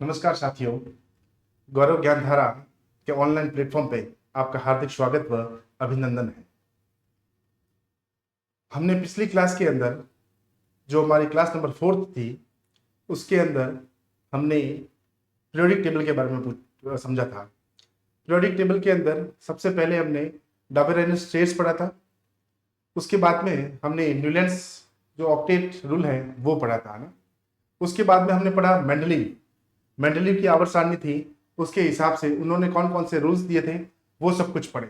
नमस्कार साथियों, गौरव ज्ञानधारा के ऑनलाइन प्लेटफॉर्म पे आपका हार्दिक स्वागत व अभिनंदन है। हमने पिछली क्लास के अंदर, जो हमारी क्लास नंबर 4 थी, उसके अंदर हमने पीरियोडिक टेबल के बारे में समझा था। पीरियोडिक टेबल के अंदर सबसे पहले हमने डाबेरेनस स्टेट्स पढ़ा था। उसके बाद में हमने न्यूलैंड्स जो ऑक्टेट रूल है वो पढ़ा था ना। उसके बाद में हमने पढ़ा मेंडलीव की आवर्त सारणी थी, उसके हिसाब से उन्होंने कौन कौन से रूल्स दिए थे वो सब कुछ पढ़े।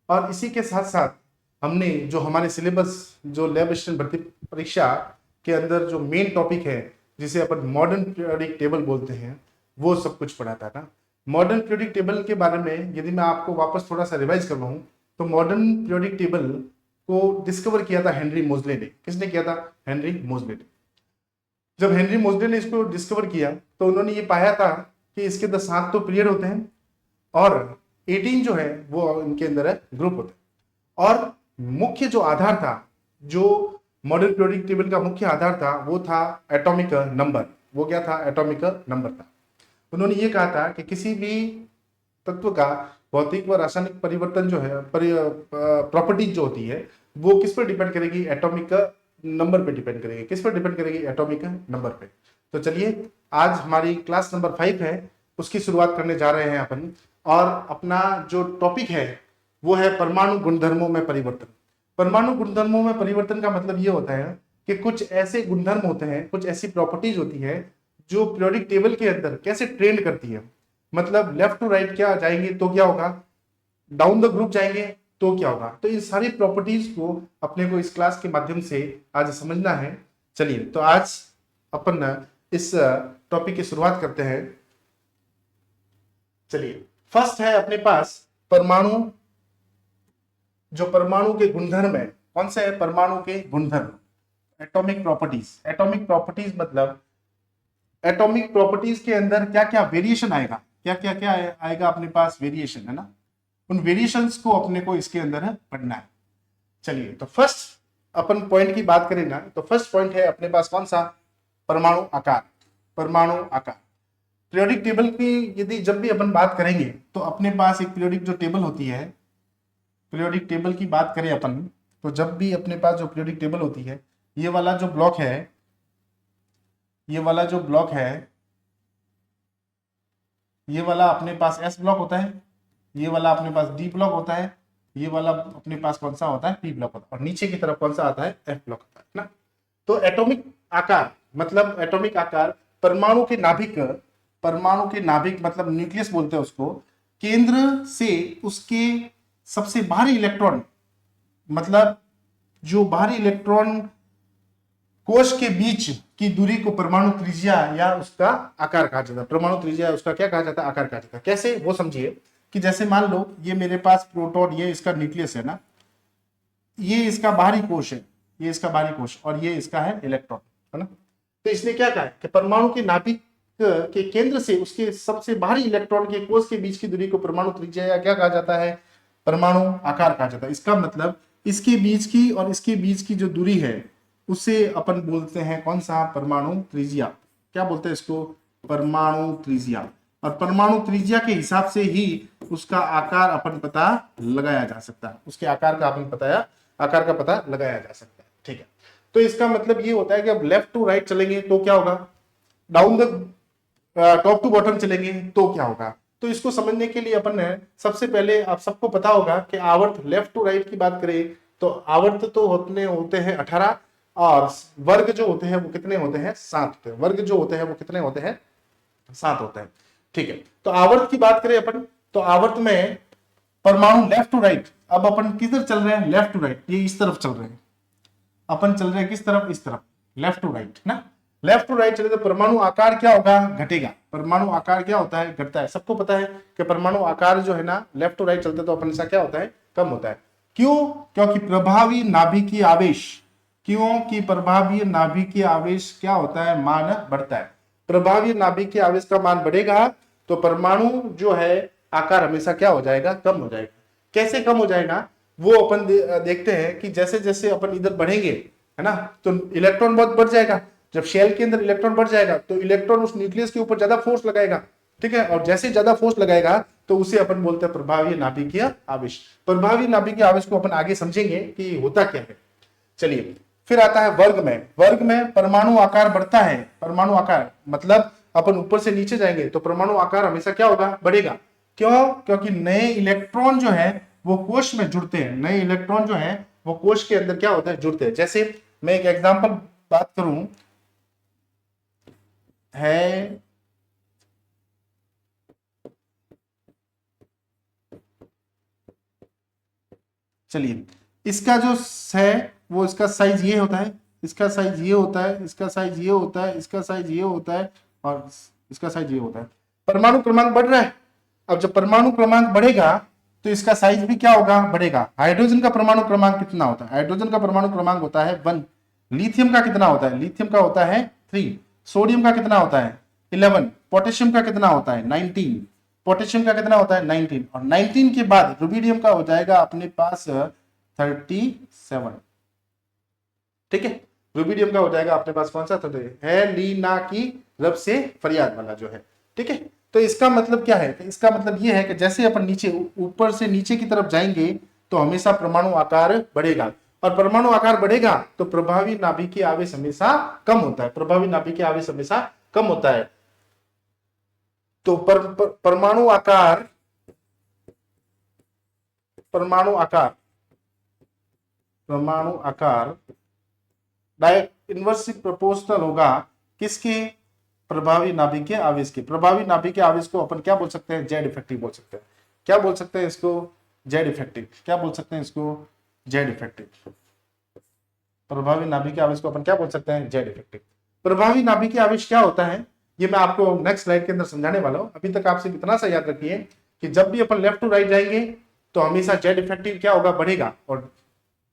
और इसी के साथ साथ हमने जो हमारे सिलेबस, जो लैब असिस्टेंट भर्ती परीक्षा के अंदर जो मेन टॉपिक है, जिसे अपन मॉडर्न पीरियोडिक टेबल बोलते हैं, वो सब कुछ पढ़ा था ना। मॉडर्न पीरियोडिक टेबल के बारे में यदि मैं आपको वापस थोड़ा सा रिवाइज करवाऊं, तो मॉडर्न पीरियोडिक टेबल को डिस्कवर किया था हेनरी मोजले ने। किसने किया था? हेनरी मोजले ने। जब हेनरी मोजले ने इसको डिस्कवर किया तो उन्होंने ये पाया था कि इसके 7 तो पीरियड होते हैं और 18 जो है वो इनके अंदर है ग्रुप होते हैं। और मुख्य जो आधार था, जो मॉडर्न पीरियोडिक टेबल का मुख्य आधार था, वो था एटॉमिक नंबर। वो क्या था? एटॉमिक नंबर था। उन्होंने ये कहा था कि किसी भी तत्व का भौतिक व रासायनिक परिवर्तन जो है, प्रॉपर्टीज जो होती है, वो किस पर डिपेंड करेगी? एटॉमिक नंबर पे डिपेंड करेगी। किस पर डिपेंड करेगी? एटॉमिक नंबर पे। तो चलिए, आज हमारी क्लास नंबर 5 है, उसकी शुरुआत करने जा रहे हैं अपन। और अपना जो टॉपिक है वो है परमाणु गुणधर्मों में परिवर्तन। परमाणु गुणधर्मों में परिवर्तन का मतलब ये होता है कि कुछ ऐसे गुणधर्म होते हैं, कुछ ऐसी प्रॉपर्टीज होती है जो पीरियोडिक टेबल के अंदर कैसे ट्रेंड करती है। मतलब लेफ्ट टू राइट क्या जाएंगे तो क्या होगा, डाउन द ग्रुप जाएंगे तो क्या होगा। तो इन सारी प्रॉपर्टीज को अपने को इस क्लास के माध्यम से आज समझना है। चलिए, तो आज अपन इस टॉपिक की शुरुआत करते हैं। चलिए, फर्स्ट है अपने पास परमाणु। जो परमाणु के गुणधर्म है, कौन से है? परमाणु के गुणधर्म, एटॉमिक प्रॉपर्टीज। एटॉमिक प्रॉपर्टीज मतलब एटॉमिक प्रॉपर्टीज के अंदर क्या क्या वेरिएशन आएगा, क्या क्या क्या आएगा अपने पास? वेरिएशन है ना। उन वेरिएशंस को अपने को इसके अंदर है पढ़ना है। चलिए, तो फर्स्ट अपन पॉइंट की बात करें ना, तो फर्स्ट पॉइंट है अपने पास कौन सा? परमाणु आकार। परमाणु आकार पीरियोडिक टेबल की यदि जब भी अपन बात करेंगे तो अपने पास एक पीरियोडिक जो टेबल होती है, पीरियोडिक टेबल की बात करें अपन, तो जब भी अपने पास जो पीरियोडिक टेबल होती है, ये वाला जो ब्लॉक है, ये वाला जो ब्लॉक है, ये वाला अपने पास एस ब्लॉक होता है, ये वाला अपने पास डी ब्लॉक होता है, ये वाला अपने पास कौन सा होता है? पी ब्लॉक होता है, और नीचे की तरफ कौन सा आता है? एफ ब्लॉक होता है ना। तो एटॉमिक आकार मतलब एटॉमिक आकार परमाणु के नाभिक, परमाणु के नाभिक मतलब न्यूक्लियस बोलते हैं उसको, केंद्र से उसके सबसे बाहरी इलेक्ट्रॉन, मतलब जो बाहरी इलेक्ट्रॉन कोश के बीच की दूरी को परमाणु त्रिज्या या उसका आकार कहा जाता है। परमाणु त्रिज्या उसका क्या कहा जाता है? आकार कहा जाता है। कैसे? वो समझिए कि जैसे मान लो ये मेरे पास प्रोटॉन, ये इसका न्यूक्लियस है ना, ये इसका बाहरी कोश है, ये इसका बाहरी कोश, और ये इसका है इलेक्ट्रॉन, है ना। तो इसने क्या कहा कि परमाणु के नाभिक के केंद्र से उसके सबसे बाहरी इलेक्ट्रॉन के कोश के बीच की दूरी को परमाणु त्रिज्या या क्या कहा जाता है? परमाणु आकार कहा जाता है। इसका मतलब इसके बीच की और इसके बीच की जो दूरी है उसे अपन बोलते हैं कौन सा? परमाणु त्रिज्या। क्या बोलते हैं इसको? परमाणु त्रिज्या। और परमाणु त्रिज्या के हिसाब से ही उसका आकार अपन पता लगाया जा सकता है, उसके आकार का अपन आकार का पता लगाया जा सकता है। ठीक है, तो इसका मतलब ये होता है कि अब लेफ्ट टू राइट चलेंगे तो क्या होगा, down the top to bottom चलेंगे तो क्या होगा। तो इसको समझने के लिए अपन ने सबसे पहले, आप सबको पता होगा कि आवर्त लेफ्ट टू राइट की बात करें तो आवर्त तो होते हैं 18, और वर्ग जो होते हैं वो कितने होते हैं? 7 होते हैं। वर्ग जो होते हैं वो कितने होते हैं? 7 होते हैं। ठीक है, तो आवर्त की बात करें अपन, तो आवर्त में परमाणु लेफ्ट टू राइट, अब अपन किधर चल रहे हैं? लेफ्ट टू राइट, ये इस तरफ चल रहे हैं। अपन चल रहे हैं किस तरफ? इस तरफ, लेफ्ट टू राइट ना। लेफ्ट टू राइट चले तो परमाणु आकार क्या होगा? घटेगा। परमाणु आकार क्या होता है? घटता है। सबको पता है कि परमाणु आकार जो है ना, लेफ्ट टू राइट चलते तो अपन सा क्या होता है? कम होता है। क्यों? क्योंकि प्रभावी नाभिकीय आवेश, क्योंकि प्रभावी नाभिकीय आवेश क्या होता है? मान बढ़ता है। प्रभावी नाभिकीय आवेश का मान बढ़ेगा तो परमाणु जो है आकार हमेशा क्या हो जाएगा? कम हो जाएगा। कैसे कम हो जाएगा वो अपन देखते हैं कि जैसे जैसे अपन इधर बढ़ेंगे, है ना, तो इलेक्ट्रॉन बहुत बढ़ जाएगा। जब शेल के अंदर इलेक्ट्रॉन बढ़ जाएगा तो इलेक्ट्रॉन उस न्यूक्लियस के ऊपर ज्यादा फोर्स लगाएगा, ठीक है, और जैसे ज्यादा फोर्स लगाएगा तो उसे अपन बोलते हैं प्रभावी नाभिकीय आवेश। प्रभावी नाभिकीय आवेश को अपन आगे समझेंगे कि होता क्या है। चलिए फिर आता है वर्ग में। वर्ग में परमाणु आकार बढ़ता है। परमाणु आकार मतलब अपन ऊपर से नीचे जाएंगे तो परमाणु आकार हमेशा क्या होगा, बढ़ेगा। क्यों? क्योंकि नए इलेक्ट्रॉन जो है वो कोश में जुड़ते हैं। नए इलेक्ट्रॉन जो है वो कोश के अंदर क्या होता है, जुड़ते हैं। जैसे मैं एक एग्जांपल बात करूं, है चलिए इसका जो है वो इसका साइज ये होता है, इसका साइज ये होता है, इसका साइज ये होता है, इसका साइज ये होता है और इसका साइज ये होता है। परमाणु क्रमांक बढ़ रहा है। अब जब परमाणु क्रमांक बढ़ेगा तो इसका साइज भी क्या होगा, बढ़ेगा। हाइड्रोजन का परमाणु क्रमांक कितना होता है? हाइड्रोजन का परमाणु क्रमांक होता है 1। लिथियम का कितना होता है? लिथियम का होता है 3। सोडियम का कितना होता है? 11। पोटेशियम का कितना होता है? 19। पोटेशियम का कितना होता है? 19। और 19 के बाद रुबिडियम का हो जाएगा अपने पास 37। ठीक है, रुबिडियम का हो जाएगा अपने पास कौन सा? है ली ना की रब से फरियाद वाला जो है। ठीक है, तो इसका मतलब क्या है? इसका मतलब ये है कि जैसे अपन नीचे ऊपर से नीचे की तरफ जाएंगे तो हमेशा परमाणु आकार बढ़ेगा, और परमाणु आकार बढ़ेगा तो प्रभावी नाभिकीय आवेश हमेशा कम होता है। प्रभावी नाभिकीय आवेश हमेशा कम होता है। तो परमाणु आकार डायरेक्ट इनवर्सली प्रोपोर्शनल होगा किसके? प्रभावी नाभिकीय आवेश के। प्रभावी नाभिकीय आवेश को अपन क्या बोल सकते हैं? जेड इफेक्टिव बोल सकते हैं। क्या बोल सकते हैं इसको? Z effective. क्या बोल सकते हैं इसको? Z effective. प्रभावी नाभिकीय आवेश को अपन क्या बोल सकते हैं? Z effective. प्रभावी नाभिकीय आवेश क्या होता है ये मैं आपको नेक्स्ट स्लाइड के अंदर समझाने वाला हूं। अभी तक आपसे इतना सा याद रखिए कि जब भी अपन लेफ्ट टू राइट जाएंगे तो हमेशा जेड इफेक्टिव क्या होगा? बढ़ेगा, और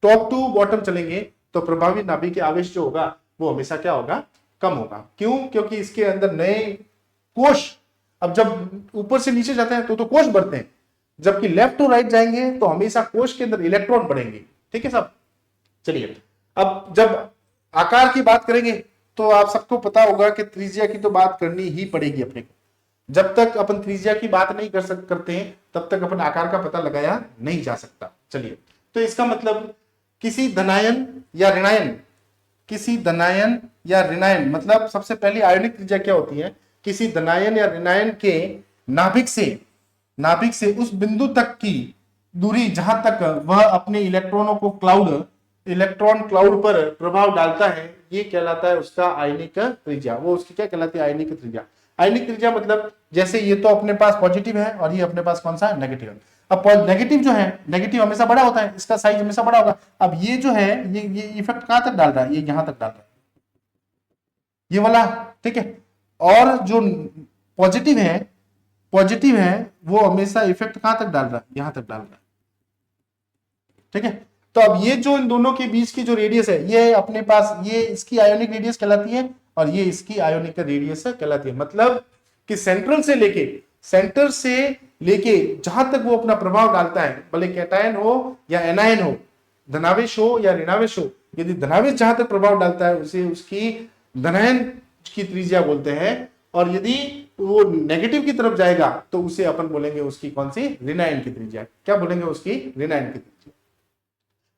टॉप टू बॉटम चलेंगे तो प्रभावी नाभिकीय आवेश जो होगा वो हमेशा क्या होगा? कम होगा। क्यों? क्योंकि इसके अंदर नए कोश, अब जब ऊपर से नीचे जाते हैं तो कोश बढ़ते हैं, जबकि लेफ्ट टू राइट जाएंगे तो हमेशा कोश के अंदर इलेक्ट्रॉन बढ़ेंगे। ठीक है सब। चलिए अब जब आकार की बात करेंगे तो आप सबको पता होगा कि त्रिज्या की तो बात करनी ही पड़ेगी अपने को। जब तक अपन त्रिज्या की बात नहीं करते हैं तब तक अपन आकार का पता लगाया नहीं जा सकता। चलिए, तो इसका मतलब किसी धनायन या ऋणायन, किसी धनायन या ऋणायन मतलब सबसे पहली आयनिक त्रिज्या क्या होती है? किसी धनायन या ऋणायन के नाभिक से उस बिंदु तक की दूरी जहां तक वह अपने इलेक्ट्रॉनों को इलेक्ट्रॉन क्लाउड पर प्रभाव डालता है, ये कहलाता है उसका आयनिक त्रिज्या। वो उसकी क्या कहलाती है? आयनिक त्रिज्या। आयनिक त्रिज्या मतलब जैसे ये तो अपने पास पॉजिटिव है और ये अपने पास कौन सा? नेगेटिव है। अब नेगेटिव जो है, नेगेटिव हमेशा बड़ा होता है, इसका साइज हमेशा बड़ा होगा। अब ये जो है ये इफेक्ट कहां तक डाल रहा है? ये यहां तक डाल रहा है, ये वाला। ठीक है, और जो पॉजिटिव है वो हमेशा इफेक्ट कहां तक डाल रहा है? यहां तक डाल रहा है। ठीक है, तो अब ये जो इन दोनों के बीच की जो रेडियस है ये अपने पास, ये इसकी आयोनिक रेडियस कहलाती है और ये इसकी आयोनिक रेडियस कहलाती है। मतलब कि सेंटर से लेके जहां तक वो अपना प्रभाव डालता है, भले कैटायन हो या एनायन हो, धनावेश हो या ऋणावेश हो, यदि धनावेश जहां तक प्रभाव डालता है उसे उसकी धनायन की त्रिज्या बोलते हैं, और यदि वो नेगेटिव की तरफ जाएगा तो उसे अपन बोलेंगे उसकी कौन सी? ऋणायन की त्रिज्या। क्या बोलेंगे? उसकी ऋणायन की त्रिज्या।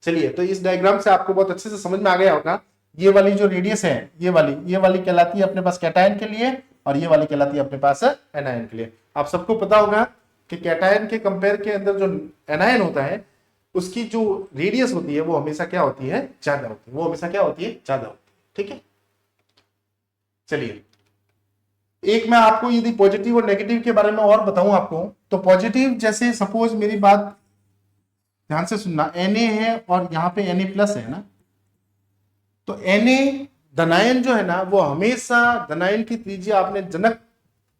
चलिए, तो इस डायग्राम से आपको बहुत अच्छे से समझ में आ गया होगा। ये वाली जो रेडियस है ये वाली कहलाती है अपने पास कैटायन के लिए, और ये वाली कहलाती है अपने पास एनायन के लिए। आप सबको पता होगा कि कैटायन के कंपेयर के अंदर जो एनायन होता है उसकी जो रेडियस होती है वो हमेशा क्या होती है? ज्यादा होती है। वो हमेशा क्या होती है? ज्यादा होती है। ठीक है, चलिए एक मैं आपको यदि पॉजिटिव और नेगेटिव के बारे में और बताऊं आपको, तो पॉजिटिव जैसे सपोज मेरी बात ध्यान से सुनना, Na है और यहां पे Na प्लस है ना, तो Na धनायन जो है ना वो हमेशा धनायन की त्रिज्या अपने जनक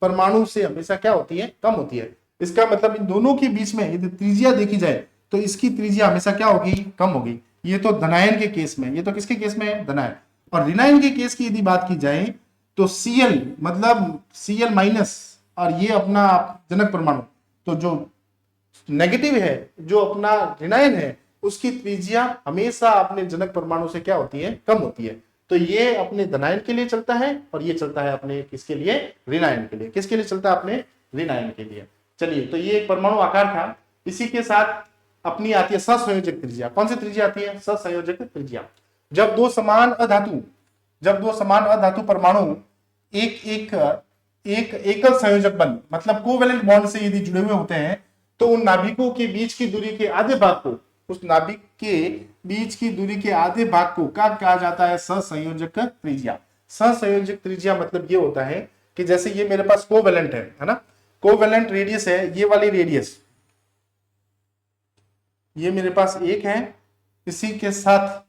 परमाणु से हमेशा क्या होती है? कम होती है। इसका मतलब इन दोनों के बीच में यदि त्रिज्या देखी जाए तो इसकी त्रिज्या हमेशा क्या होगी? कम होगी। ये तो धनायन के केस में, ये तो किसके केस में है? धनायन। और ऋणायन के केस की यदि बात की जाए तो Cl मतलब Cl माइनस और ये अपना जनक परमाणु, तो जो नेगेटिव है, जो अपना ऋणायन है, उसकी त्रिज्या हमेशा अपने जनक परमाणु से क्या होती है? कम होती है। तो ये अपने धनायन के लिए चलता है और ये चलता है अपने किसके लिए, ऋणायन के लिए। किसके लिए चलता है, अपने ऋणायन के लिए। चलिए, तो ये एक परमाणु आकार था। इसी के साथ अपनी आती है सहसंयोजक त्रिज्या। कौन सी त्रिज्या आती है, सहसंयोजक त्रिज्या। जब दो समान अधातु परमाणु एक एकल संयोजक बंध मतलब कोवेलेंट बॉन्ड से यदि जुड़े हुए होते हैं तो उन नाभिकों के बीच की दूरी के आधे भाग को, उस नाभिक के बीच की दूरी के आधे भाग को क्या कहा जाता है, सहसंयोजक त्रिज्या। सहसंयोजक त्रिज्या मतलब ये होता है कि जैसे ये मेरे पास कोवेलेंट है ना, कोवेलेंट रेडियस है, ये वाली रेडियस ये मेरे पास एक है, इसी के साथ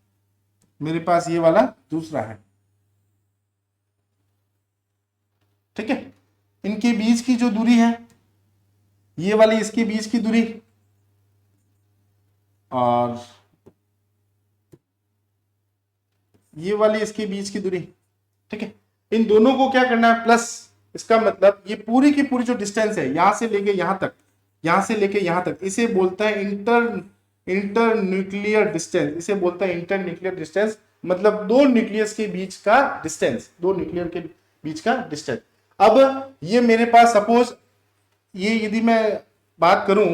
मेरे पास ये वाला दूसरा है, ठीक है। इनके बीच की जो दूरी है, ये वाली इसके बीच की दूरी और ये वाली इसके बीच की दूरी, ठीक है। इन दोनों को क्या करना है, प्लस। इसका मतलब ये पूरी की पूरी जो डिस्टेंस है यहां से लेके यहां तक, यहां से लेके यहां तक, इसे बोलता है इंटर न्यूक्लियर डिस्टेंस। इसे बोलता है इंटर न्यूक्लियर डिस्टेंस, मतलब दो न्यूक्लियस के बीच का डिस्टेंस, दो न्यूक्लियर के बीच का डिस्टेंस। अब ये मेरे पास सपोज ये यदि मैं बात करूं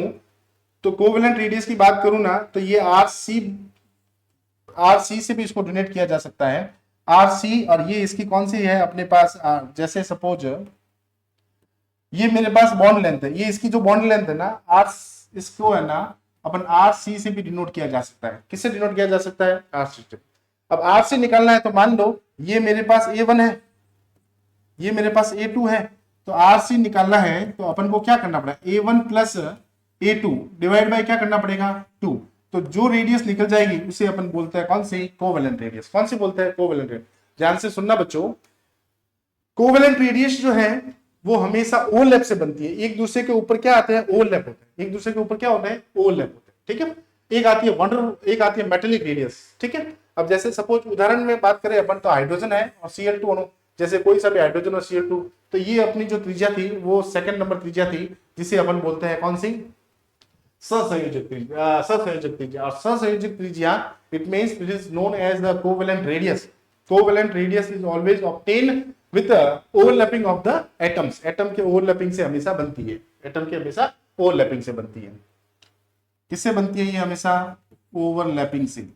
तो कोवेलेंट रेडियस की बात करूं ना, तो ये आरसी से भी इसको डोनेट किया जा सकता है, आरसी। और ये इसकी कौन सी है अपने पास, जैसे सपोज ये मेरे पास बॉन्ड लेंथ है, ये इसकी जो बॉन्ड लेंथ है ना आर, इसको है ना अपन आरसी से भी डिनोट किया जा सकता है। किससे डिनोट किया जा सकता है, आरसी से। अब आर से निकालना है तो मान लो ये मेरे पास A1 है, ये मेरे पास A2 है, तो आरसी निकालना है तो अपन को क्या करना पड़ेगा, A1 plus A2 divide by क्या करना पड़ेगा, 2। तो जो रेडियस निकल जाएगी उसे अपन बोलते हैं कौन सी, कोवेलेंट रेडियस। कौन सी बोलते हैं, कोवेलेंट रेडियस। ध्यान से सुनना बच्चों, कोवेलेंट रेडियस जो है वो हमेशा ओवरलैप से बनती है। एक दूसरे के ऊपर क्या आते हैं, ओवरलैप होते हैं। एक दूसरे के ऊपर क्या होता है, ओवरलैप होते हैं, ठीक है। एक आती है एक आती है मेटेलिक रेडियस, ठीक है। अब जैसे सपोज उदाहरण में बात करें अपन, तो हाइड्रोजन है और Cl2 अणु, जैसे कोई सा भी हाइड्रोजन और Cl2, तो ये अपनी जो त्रिज्या थी वो सेकंड नंबर त्रिज्या थी, जिसे अपन बोलते हैं कौन सी, सहसंयोजक त्रिज्या। सहसंयोजक त्रिज्या। और सहसंयोजक त्रिज्या it means it is known as the covalent radius. Covalent radius is always obtain with overlapping of the atoms. Atom के ओवरलैपिंग से हमेशा बनती है, एटम के हमेशा ओवरलैपिंग से बनती है। किससे बनती है ये, हमेशा ओवरलैपिंग से।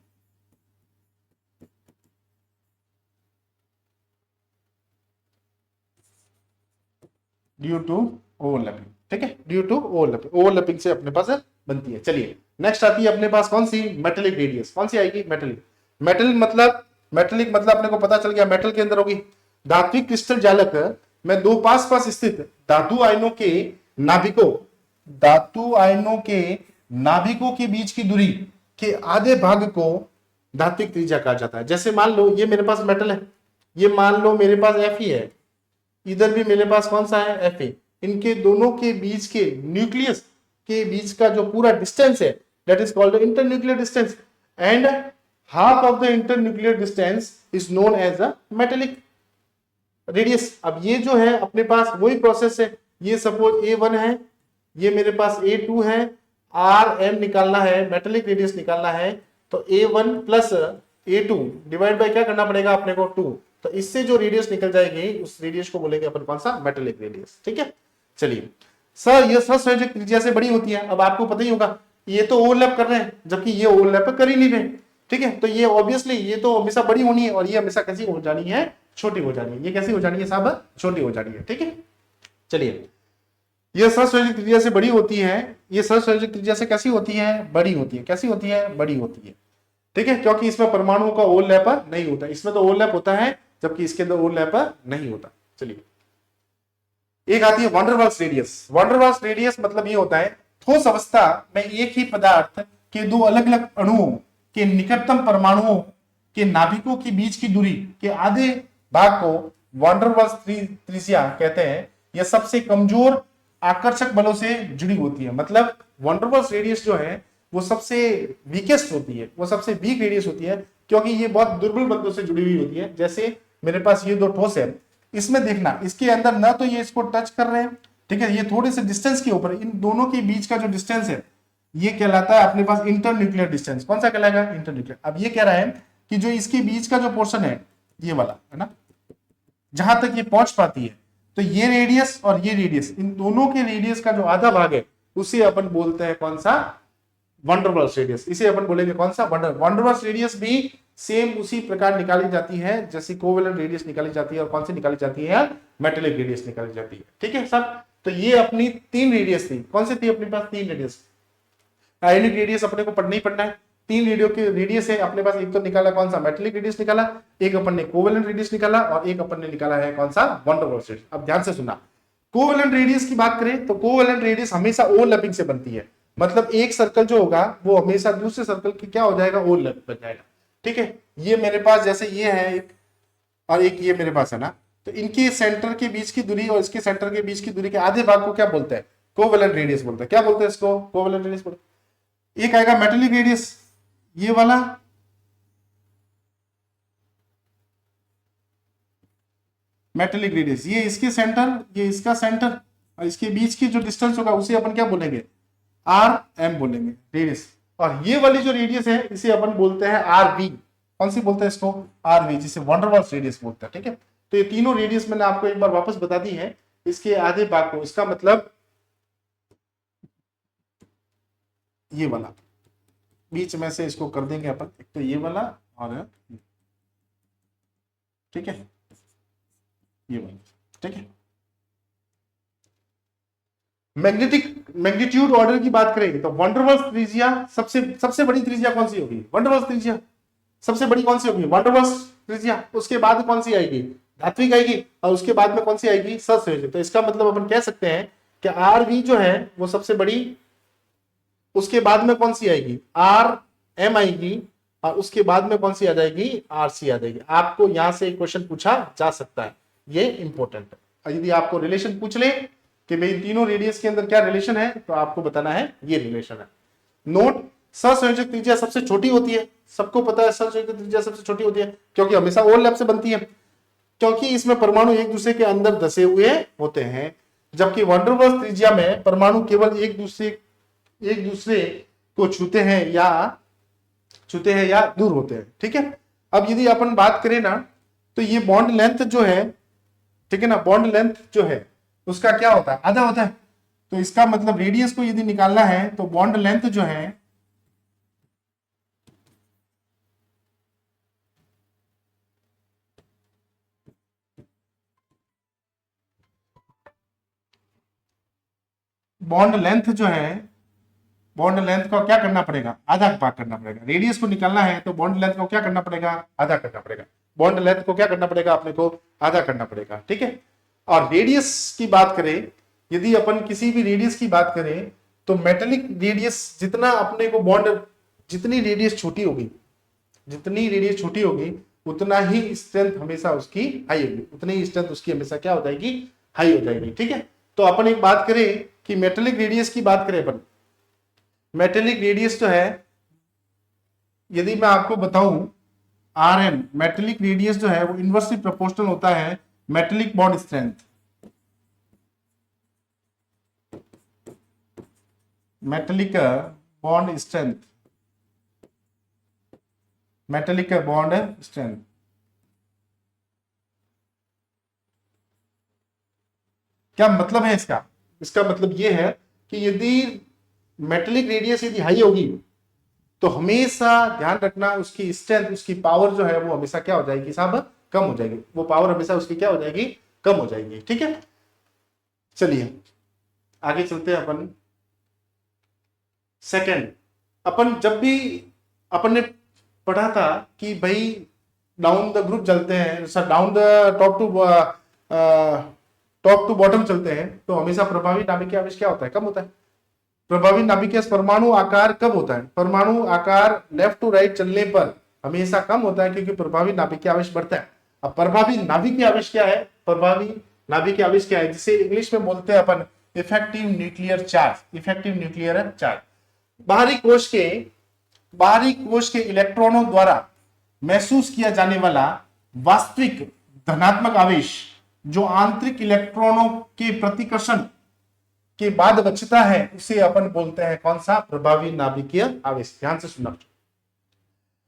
ड्यू टू ओवरलैपिंग, ठीक है, ड्यू टू ओवरलैपिंग, ओवरलैपिंग से अपने पास बनती है। चलिए नेक्स्ट आती है अपने पास कौन सी, मेटेलिक रेडियस। कौन सी आएगी, मेटेलिक। मेटेलिक मतलब अपने को पता चल गया मेटल के अंदर होगी। धात्विक क्रिस्टल जालक में दो पास पास स्थित धातु आयनों के नाभिकों के बीच की दूरी के आधे भाग को धात्विक त्रिज्या कहा जाता है। जैसे मान लो ये मेरे पास मेटल है, ये मान लो मेरे पास Fe है, इधर भी मेरे पास कौन सा है, Fe। इनके दोनों के बीच के न्यूक्लियस के बीच का जो पूरा डिस्टेंस है that is called internuclear distance, and half of the internuclear distance is known as a metallic radius. अब ये जो है अपने पास वही प्रोसेस है, ये सपोज A1 है, ये मेरे पास A2 है, Rm निकालना है, मेटेलिक रेडियस निकालना है, तो A1 plus A2 divide by क्या करना पड़ेगा अपने को, 2। तो इससे जो रेडियस निकल जाएगी उस रेडियस को बोलेंगे अपन कौन सा, मेटेलिक रेडियस, ठीक है। चलिए सर, ये सहसंयोजक त्रिज्या से बड़ी होती है। अब आपको पता ही होगा ये तो ओवरलैप कर रहे हैं जबकि ये ओवरलैप कर ही नहीं रहे, ठीक है। तो ये ऑब्वियसली ये तो हमेशा बड़ी होनी है और ये हमेशा कैसी हो जानी है, छोटी हो जानी है। ये कैसी हो जानी है साहब, छोटी हो जानी है, ठीक है। चलिए, ये सहसंयोजक त्रिज्या से बड़ी होती है, ये सहसंयोजक त्रिज्या से कैसी होती है, बड़ी होती है। कैसी होती है, बड़ी होती है, ठीक है, क्योंकि इसमें परमाणुओं का ओवरलैप नहीं होता। इसमें तो ओवरलैप होता है जबकि इसके अंदर ओवरलैप नहीं होता। चलिए, एक आती है वंडरवाल्स रेडियस। वंडरवाल्स रेडियस मतलब ये होता है ठोस अवस्था में एक ही पदार्थ के दो अलग अलग अणुओं के निकटतम परमाणुओं के नाभिकों के बीच की दूरी के आधे भाग को वंडरवाल्स त्रिज्या कहते हैं। यह सबसे कमजोर आकर्षक बलों से जुड़ी होती है। मतलब वंडरवाल्स रेडियस जो है वो सबसे वीकेस्ट होती है, वो सबसे वीक रेडियस होती है क्योंकि ये बहुत दुर्बल बंधों से जुड़ी हुई होती है। जैसे मेरे पास ये दो ठोस है, इसमें देखना इसके अंदर ना तो ये इसको टच कर रहे हैं, ठीक है, ये थोड़े से डिस्टेंस के ऊपर, इन दोनों के बीच का जो डिस्टेंस है ये कहलाता है अपने पास इंटरन्यूक्लियर डिस्टेंस। कौन सा कहलाएगा, इंटरन्यूक्लियर। अब ये कह रहा है कि जो इसके बीच का जो पोर्शन है ये वाला है ना, जहां तक ये पहुंच पाती है। तो ये रेडियस और ये रेडियस, इन दोनों के रेडियस का जो आधा भाग है उसे अपन बोलते हैं कौन सा, वंडरवॉल्स रेडियस। इसे अपन बोलेंगे कौन सा, वंडरवॉल्स रेडियस भी सेम उसी प्रकार निकाली जाती है जैसे कोवेलेंट रेडियस निकाली जाती है, और कौन सी निकाली जाती है, मेटेलिक रेडियस निकाली जाती है। ठीक है सब। तो ये अपनी 3 रेडियस थी, कौन सी थी अपने पास, 3 रेडियस। आयोनिक रेडियस अपने को पढ़ना ही पढ़ना है, 3 रेडियो के रेडियस है अपने पास। एक तो निकाला कौन सा, मेटेलिक रेडियस निकाला, एक अपन ने कोवेलेंट रेडियस निकाला, और एक अपन ने निकाला है कौन सा, वंडरवॉल्स रेडियस। अब ध्यान से सुनना, कोवेलेंट रेडियस की बात करें तो कोवेलेंट रेडियस हमेशा ओवरलैपिंग से बनती है, मतलब एक सर्कल जो होगा वो हमेशा दूसरे सर्कल की क्या हो जाएगा, ओवरलैप बन जाएगा। ठीक है, ये मेरे पास जैसे ये है एक, और एक ये मेरे पास है ना, तो इनके सेंटर के बीच की दूरी और इसके सेंटर के बीच की दूरी के आधे भाग को क्या बोलते हैं, कोवेलेंट रेडियस बोलते हैं। क्या बोलते हैं इसको, कोवेलेंट रेडियस बोलते हैं। एक आएगा मेटेलिक रेडियस, ये वाला, मेटेलिक रेडियस, ये इसके सेंटर, ये इसका सेंटर, और इसके बीच की जो डिस्टेंस होगा उसे अपन क्या बोलेंगे, आर एम बोलेंगे रेडियस। और ये वाली जो रेडियस है इसे अपन बोलते हैं आर वी। कौन सी बोलते हैं इसको, आर वी, जिसे वंडरवॉल्स रेडियस बोलते हैं। ठीक है, तो ये तीनों रेडियस मैंने आपको एक बार वापस बता दी है, इसके आधे भाग को, इसका मतलब ये वाला बीच में से इसको कर देंगे अपन, एक तो ये वाला और ठीक है ये वाला। ठीक है, मैग्नीट्यूड ऑर्डर की बात करेंगे तो वंडरवॉल्स त्रिज्या सबसे बड़ी त्रिज्या कौन सी होगी, वंडरवॉल्स त्रिज्या सबसे बड़ी कौन सी होगी, वंडरवॉल्स त्रिज्या। उसके बाद कौन सी आएगी, धात्विक आएगी, और उसके बाद में कौन सी आएगी, सहसंयोजक। तो इसका मतलब अपन कह सकते हैं कि आर वी जो है वो सबसे बड़ी, उसके बाद में कौन सी आएगी, आर एम आएगी, और उसके बाद में कौन सी आ जाएगी, आर सी आ जाएगी। आपको यहां से एक क्वेश्चन पूछा जा सकता है, ये इंपॉर्टेंट है। यदि आपको रिलेशन पूछ ले कि भाई तीनों रेडियस के अंदर क्या रिलेशन है, तो आपको बताना है ये रिलेशन है। नोट, सहसंयोजक त्रिज्या सबसे छोटी होती है, सबको पता है सहसंयोजक त्रिज्या सबसे छोटी होती है, क्योंकि हमेशा ओवरलैप से बनती है, क्योंकि इसमें परमाणु एक दूसरे के अंदर धसे हुए होते हैं। जबकि वंडरवॉल्स त्रिज्या में परमाणु केवल एक दूसरे को छूते हैं या दूर होते हैं। ठीक है, अब यदि अपन बात करें ना, तो ये बॉन्ड लेंथ जो है, ठीक है ना, बॉन्ड लेंथ जो है उसका क्या होता है, आधा होता है। तो इसका मतलब रेडियस को यदि निकालना है तो बॉन्ड लेंथ जो है, बॉन्ड लेंथ जो है, बॉन्ड लेंथ को क्या करना पड़ेगा, आधा भाग करना पड़ेगा। रेडियस को निकालना है तो बॉन्ड लेंथ को क्या करना पड़ेगा, आधा करना पड़ेगा। बॉन्ड लेंथ को क्या करना पड़ेगा, अपने को आधा करना पड़ेगा। ठीक है, और रेडियस की बात करें, यदि अपन किसी भी रेडियस की बात करें तो मेटेलिक रेडियस जितना अपने को बॉन्ड, जितनी रेडियस छोटी होगी उतना ही स्ट्रेंथ हमेशा उसकी हाई होगी, उतनी ही स्ट्रेंथ उसकी हमेशा क्या हो जाएगी, हाई हो जाएगी। ठीक है, तो अपन एक बात करें कि मेटेलिक रेडियस की बात करें अपन, मेटेलिक रेडियस जो है, यदि मैं आपको बताऊं आर एन, मेटेलिक रेडियस जो है वो इनवर्सली प्रोपोर्शनल होता है metallic bond strength. Metallic bond strength, metallic bond strength. क्या मतलब है इसका, इसका मतलब यह है कि यदि मेटेलिक रेडियस यदि हाई होगी तो हमेशा ध्यान रखना उसकी स्ट्रेंथ, उसकी पावर जो है वो हमेशा क्या हो जाएगी साहब, कम हो जाएगी। वो पावर हमेशा उसकी क्या हो जाएगी, कम हो जाएगी। ठीक है, चलिए आगे चलते हैं अपन। सेकंड, अपन जब भी अपन ने पढ़ा था कि भाई डाउन द ग्रुप चलते हैं, down the top to bottom चलते हैं, तो हमेशा प्रभावी नाभिकीय आवेश क्या होता है, कम होता है। प्रभावी नाभिकीय परमाणु आकार कब होता है, परमाणु आकार लेफ्ट टू राइट चलने पर हमेशा कम होता है, क्योंकि प्रभावी नाभिकीय आवेश बढ़ता है। अब प्रभावी नाभिकीय आवेश क्या है, प्रभावी नाभिकीय आवेश क्या है, जिसे इंग्लिश में बोलते हैं अपन effective nuclear charge. Effective nuclear charge बाहरी कोश के इलेक्ट्रॉनों द्वारा महसूस किया जाने वाला वास्तविक धनात्मक आवेश जो आंतरिक इलेक्ट्रॉनों के प्रतिकर्षण के बाद बचता है, उसे अपन बोलते हैं कौन सा, प्रभावी नाभिकीय आवेश। ध्यान से सुनना,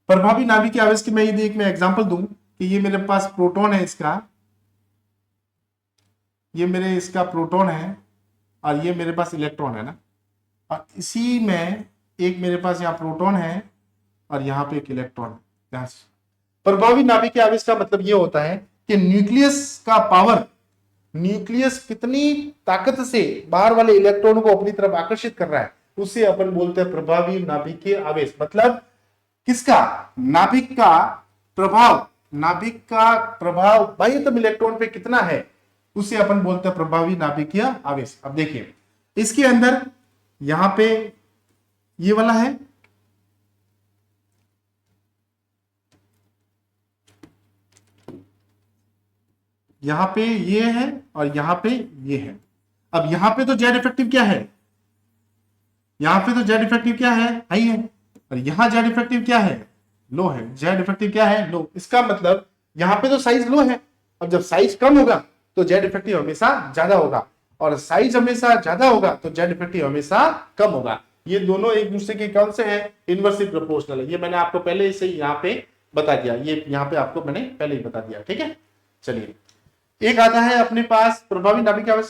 प्रभावी नाभिकीय आवेश की मैं यदि एक मैं एग्जांपल दूं कि ये मेरे पास प्रोटॉन है इसका, ये मेरे इसका प्रोटॉन है और ये मेरे पास इलेक्ट्रॉन है ना, और इसी में एक मेरे पास यहाँ प्रोटॉन है और यहाँ पे एक इलेक्ट्रॉन है। ध्यान से, प्रभावी नाभिक आवेश का मतलब ये होता है कि न्यूक्लियस का पावर, न्यूक्लियस कितनी ताकत से बाहर वाले इलेक्ट्रॉन को अपनी तरफ आकर्षित कर रहा है, उसे अपन बोलते हैं प्रभावी नाभिकीय आवेश। मतलब किसका? नाभिक का प्रभाव, नाभिक का प्रभाव बाह्यतम इलेक्ट्रॉन पे कितना है, उसे अपन बोलते हैं प्रभावी नाभिकीय आवेश। अब देखिए इसके अंदर यहां पे ये वाला है, यहां पे ये है और यहां पे ये है। अब यहां पे तो जेड इफेक्टिव क्या है, यहां पे तो जेड इफेक्टिव क्या है, हाई है, और यहां जेड इफेक्टिव क्या है, लो है। जेड इफेक्टिव क्या है, लो। इसका मतलब यहां पे तो साइज लो है, अब जब साइज कम होगा तो जेड इफेक्टिव हमेशा ज्यादा होगा, और साइज हमेशा ज्यादा होगा तो जेड इफेक्टिव हमेशा कम होगा। ये दोनों एक दूसरे के कौन से हैं, इनवर्सली प्रोपोर्शनल है। ये मैंने आपको पहले से यहाँ पे बता दिया, ये यहाँ पे आपको मैंने पहले ही बता दिया। ठीक है, चलिए एक आता है अपने पास प्रभावी नाभिक आवेश।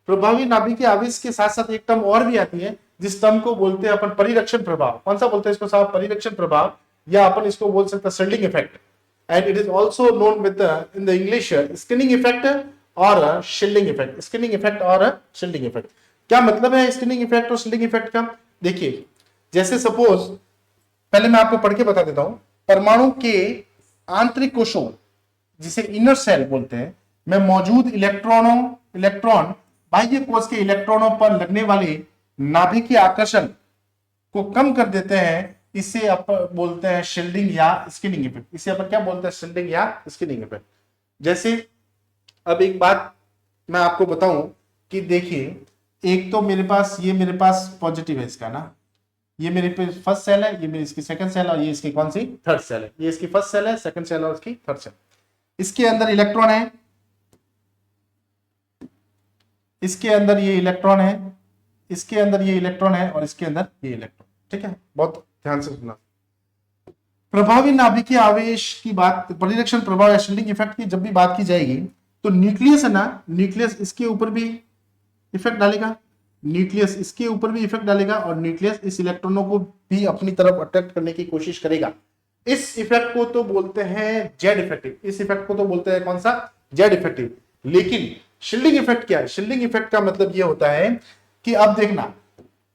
प्रभावी नाभिक आवेश के साथ साथ एक टर्म और भी आती है, जिस टर्म को बोलते हैं अपन परिरक्षण प्रभाव। कौन सा बोलते हैं इसको साहब, परिरक्षण प्रभाव, या अपन इसको बोल सकते हैं shielding effect, and it is also known with in the English skinning effect और शिल्डिंग इफेक्ट। स्किनिंग इफेक्ट और शिल्डिंग इफेक्ट क्या मतलब है, स्किनिंग इफेक्ट और शिल्डिंग इफेक्ट का? देखिए जैसे सपोज, पहले मैं आपको पढ़ के बता देता हूं, परमाणु के आंतरिक कोशों, जिसे इनर सेल बोलते हैं, में मौजूद इलेक्ट्रॉन बाह्य कोश के इलेक्ट्रॉनों पर लगने वाले नाभिकीय आकर्षण को कम कर देते हैं। इसे अपन बोलते हैं शिल्डिंग या स्किनिंग इफेक्ट। इसे अपन क्या बोलते हैं, शिल्डिंग या स्किनिंग इफेक्ट। जैसे अब एक बात मैं आपको बताऊं कि देखिए, एक तो मेरे पास ये मेरे पास पॉजिटिव है इसका ना, ये मेरे पे फर्स्ट सेल है, ये मेरी इसकी सेकंड सेल, और ये इसकी कौन सी, थर्ड सेल है। ये इसकी फर्स्ट सेल है, सेकंड सेल और इसकी थर्ड सेल। इसके अंदर इलेक्ट्रॉन है, इसके अंदर ये इलेक्ट्रॉन है, इसके अंदर ये इलेक्ट्रॉन है, और इसके अंदर ये इलेक्ट्रॉन। ठीक है, बहुत ध्यान से सुनना। प्रभावी नाभिकीय आवेश की बात, परिरक्षण प्रभाव या शिल्डिंग इफेक्ट की जब भी बात की जाएगी, तो न्यूक्लियस है ना, न्यूक्लियस इसके ऊपर भी इफेक्ट डालेगा, न्यूक्लियस इसके ऊपर भी इफेक्ट डालेगा, और न्यूक्लियस इस इलेक्ट्रॉनों को भी अपनी तरफ अट्रैक्ट करने की कोशिश करेगा। इस इफेक्ट को तो बोलते हैं जेड इफेक्टिव। इस इफेक्ट को तो बोलते हैं कौन सा, जेड इफेक्टिव। लेकिन शिल्डिंग इफेक्ट क्या है? शिल्डिंग इफेक्ट का मतलब यह होता है कि अब देखना,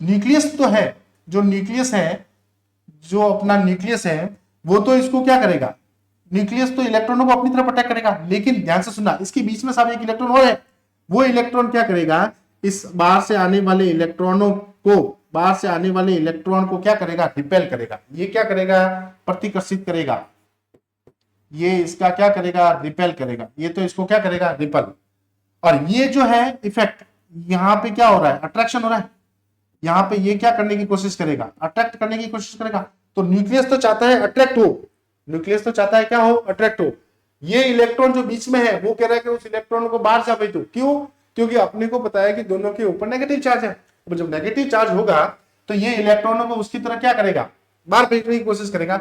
न्यूक्लियस तो है, जो न्यूक्लियस है, जो अपना न्यूक्लियस है, वो तो इसको क्या करेगा, न्यूक्लियस तो इलेक्ट्रॉनों को अपनी तरफ अटैक करेगा। लेकिन ध्यान से सुनना, इसके बीच में साहब एक इलेक्ट्रॉन और है, वो इलेक्ट्रॉन क्या करेगा, इस बाहर से आने वाले इलेक्ट्रॉनों को, बाहर से आने वाले इलेक्ट्रॉन को क्या करेगा, रिपेल करेगा। ये क्या करेगा, प्रतिकर्षित करेगा। ये इसका क्या करेगा, रिपेल करेगा। ये तो इसको क्या करेगा, रिपेल। और ये जो है इफेक्ट, यहां पे क्या हो रहा है, अट्रैक्शन हो रहा है। यहां पे ये क्या करने की कोशिश करेगा, अट्रैक्ट करने की कोशिश करेगा। तो न्यूक्लियस तो चाहता है अट्रैक्ट हो, न्यूक्लियस तो चाहता है क्या हो, अट्रैक्ट हो। ये इलेक्ट्रॉन जो बीच में है, वो कह रहा है कि उस इलेक्ट्रॉन को बाहर जा भाई तू। क्यों? क्योंकि अपने को पता है कि दोनों के ऊपर नेगेटिव चार्ज है। तो जब नेगेटिव चार्ज होगा तो ये इलेक्ट्रॉनों को उसकी तरह क्या करेगा, बाहर फेंकने की कोशिश करेगा।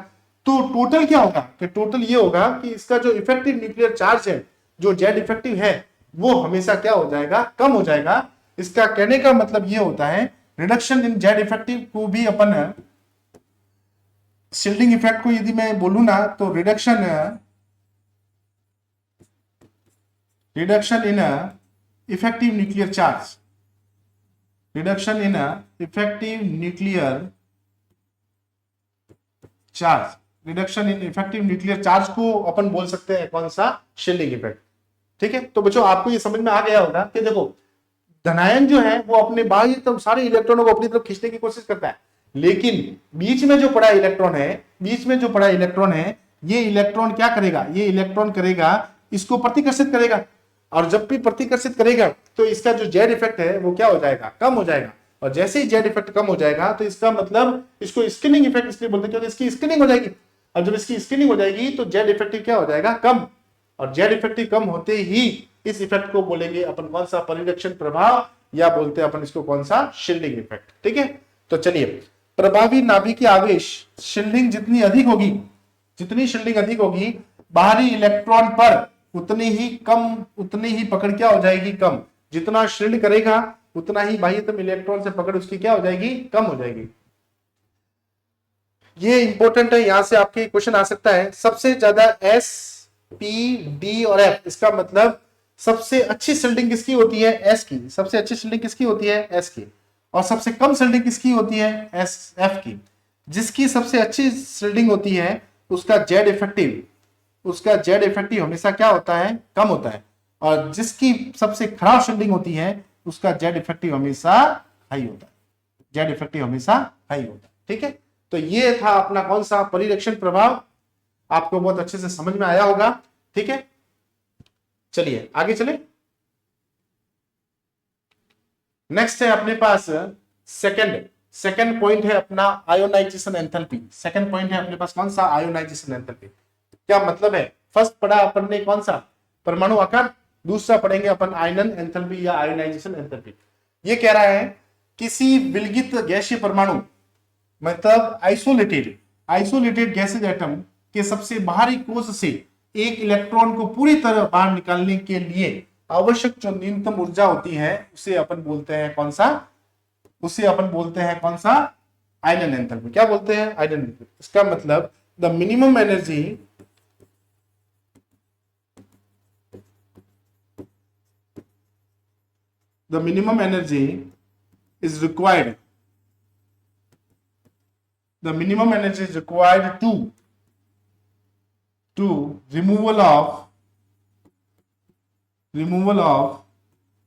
तो टोटल क्या होगा, कि टोटल ये होगा कि इसका जो इफेक्टिव न्यूक्लियर चार्ज है, जो जेड इफेक्टिव है, वो हमेशा क्या हो जाएगा, कम हो जाएगा। इसका कहने का मतलब ये होता है, रिडक्शन इन जेड इफेक्टिव को भी अपन शिल्डिंग इफेक्ट को यदि मैं बोलूं ना, तो reduction in effective nuclear charge, reduction in effective nuclear charge, reduction in effective nuclear charge को अपन बोल सकते हैं कौन सा, शिल्डिंग इफेक्ट। ठीक है, तो बच्चों आपको ये समझ में आ गया होगा कि देखो, धनायन जो है वो अपने बाहरी तो सारे इलेक्ट्रॉनों को अपनी तरफ खींचने की कोशिश करता है, लेकिन बीच में जो पड़ा इलेक्ट्रॉन है, बीच में जो पड़ा इलेक्ट्रॉन है, ये इलेक्ट्रॉन क्या करेगा, ये इलेक्ट्रॉन करेगा, इसको प्रतिकर्षित करेगा। और जब भी प्रतिकर्षित करेगा तो इसका जो जेड इफेक्ट है वो क्या हो जाएगा, कम हो जाएगा। और जैसे ही जेड इफेक्ट कम हो जाएगा तो इसका मतलब, इसको स्किनिंग इफेक्ट इसलिए बोलते हैं क्योंकि इसकी स्किनिंग हो जाएगी। और जब इसकी स्किनिंग हो जाएगी तो जेड इफेक्टिव क्या हो जाएगा, कम। और जेड इफेक्टिव कम होते ही इस इफेक्ट को बोलेंगे अपन कौन सा, परिरक्षण प्रभाव, या बोलते हैं अपन इसको कौन सा, शिल्डिंग इफेक्ट। ठीक है, तो चलिए, प्रभावी नाभिकीय आवेश शिल्डिंग जितनी अधिक होगी, जितनी शिल्डिंग अधिक होगी, बाहरी इलेक्ट्रॉन पर उतनी ही पकड़ क्या हो जाएगी, कम। जितना शील्ड करेगा उतना ही बाह्यतम इलेक्ट्रॉन से पकड़ उसकी क्या हो जाएगी, कम हो जाएगी। ये इंपॉर्टेंट है, यहां से आपके क्वेश्चन आ सकता है। सबसे ज्यादा एस, पी, डी और एफ, इसका मतलब सबसे अच्छी शील्डिंग किसकी होती है, एस की। सबसे अच्छी शील्डिंग किसकी होती है, एस की। और सबसे कम शील्डिंग किसकी होती है, एस, एफ की। जिसकी सबसे अच्छी शील्डिंग होती है उसका जेड इफेक्टिव हमेशा क्या होता है, कम होता है। और जिसकी सबसे खराब शील्डिंग होती है उसका जेड इफेक्टिव हमेशा हाई होता है। जेड इफेक्टिव हमेशा हाई होता है। ठीक है, तो ये था अपना कौन सा, परिरक्षण प्रभाव। आपको बहुत अच्छे से समझ में आया होगा। ठीक है, चलिए आगे चले। नेक्स्ट है अपने पास सेकंड पॉइंट है अपना आयोनाइजेशन एंथैल्पी। सेकंड पॉइंट है अपने पास कौन सा, आयोनाइजेशन एंथैल्पी। क्या मतलब है, फर्स्ट पढ़ा अपन ने कौन सा, परमाणु आकार। दूसरा पढ़ेंगे अपन आयनन एंथैल्पी या आयोनाइजेशन एंथैल्पी। ये कह रहा है किसी विलगित गैसीय परमाणु मतलब आइसोलेटेड गैसेज एटम के सबसे बाहरी कोश से एक इलेक्ट्रॉन को पूरी तरह बाहर निकालने के लिए आवश्यक जो न्यूनतम ऊर्जा होती है उसे अपन बोलते हैं कौन सा, आयनन एंथैल्पी। क्या बोलते हैं, आयनन एंथैल्पी। इसका मतलब the minimum energy is required to removal of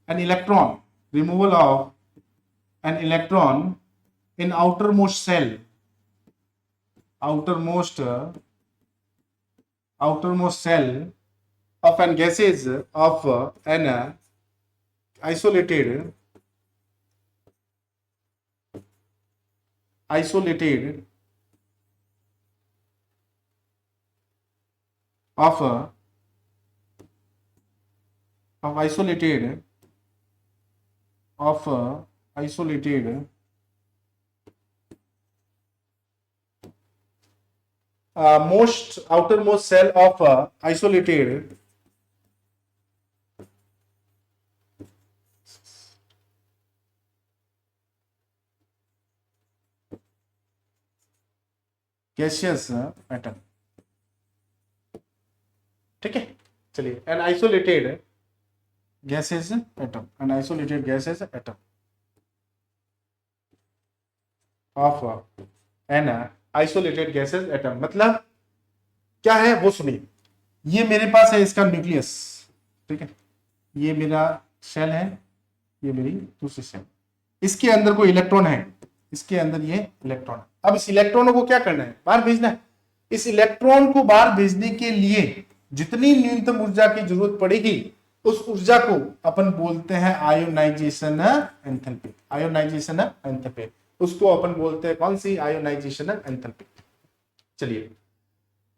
an electron in outermost cell of an gases of an isolated outermost cell of isolated gaseous atom। ठीक है, चलिए an isolated gaseous atom of an isolated gaseous atom मतलब क्या है वो सुनिए। ये मेरे पास है इसका न्यूक्लियस, ठीक है, ये मेरा शेल है, ये मेरी दूसरी शेल। इसके अंदर कोई इलेक्ट्रॉन है, इसके अंदर ये इलेक्ट्रॉन। अब इस इलेक्ट्रॉनों को क्या करना है, बाहर भेजना है। इस इलेक्ट्रॉन को बाहर भेजने के लिए जितनी न्यूनतम ऊर्जा की जरूरत पड़ेगी उस ऊर्जा को अपन बोलते हैं आयोनाइजेशन एंथैल्पी। उसको अपन बोलते हैं कौन सी, आयोनाइजेशन एंथैल्पी। चलिए,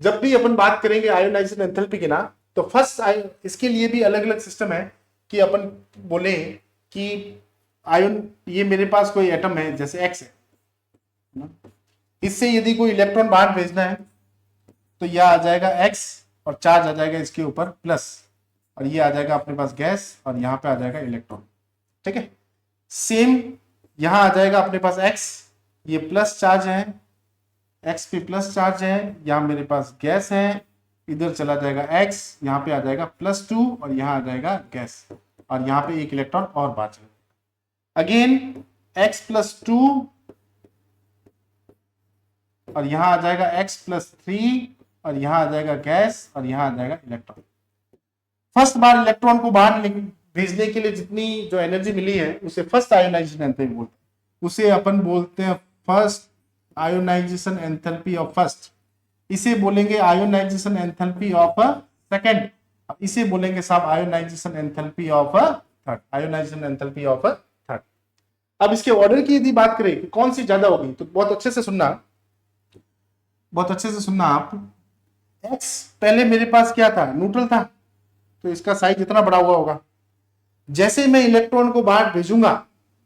जब भी अपन बात करेंगे आयोनाइजेशन एंथैल्पी की ना, तो फर्स्ट इसके लिए भी अलग अलग सिस्टम है कि अपन बोले कि आयन, ये मेरे पास कोई एटम है जैसे एक्स है, इससे यदि कोई इलेक्ट्रॉन बाहर भेजना है तो यह आ जाएगा एक्स और चार्ज आ जाएगा इसके ऊपर प्लस, और ये आ जाएगा अपने पास गैस और यहां पे आ जाएगा इलेक्ट्रॉन। ठीक है, सेम यहां आ जाएगा अपने पास एक्स, ये प्लस चार्ज है, एक्स पे प्लस चार्ज है, यहां मेरे पास गैस है, इधर चला जाएगा एक्स, यहां पे आ जाएगा +2 और यहां आ जाएगा गैस, और यहां पे एक इलेक्ट्रॉन और बाहर चला। अगेन x+2 और यहां आ जाएगा x+3 और यहां आ जाएगा गैस और यहां आ जाएगा इलेक्ट्रॉन। फर्स्ट बार इलेक्ट्रॉन को बाहर भेजने के लिए जितनी जो एनर्जी मिली है उसे फर्स्ट आयोनाइजेशन एंथैल्पी बोलते हैं। उसे अपन बोलते हैं first ionization enthalpy of first, इसे बोलेंगे आयोनाइजेशन एंथैल्पी ऑफ सेकंड, इसे बोलेंगे साहब आयोनाइजेशन एंथैल्पी ऑफ थर्ड। अब इसके ऑर्डर की यदि बात करें कि कौन सी ज्यादा होगी, तो बहुत अच्छे से सुनना आप। x पहले मेरे पास क्या था, न्यूट्रल था, तो इसका साइज इतना बड़ा हुआ होगा। जैसे मैं इलेक्ट्रॉन को बाहर भेजूंगा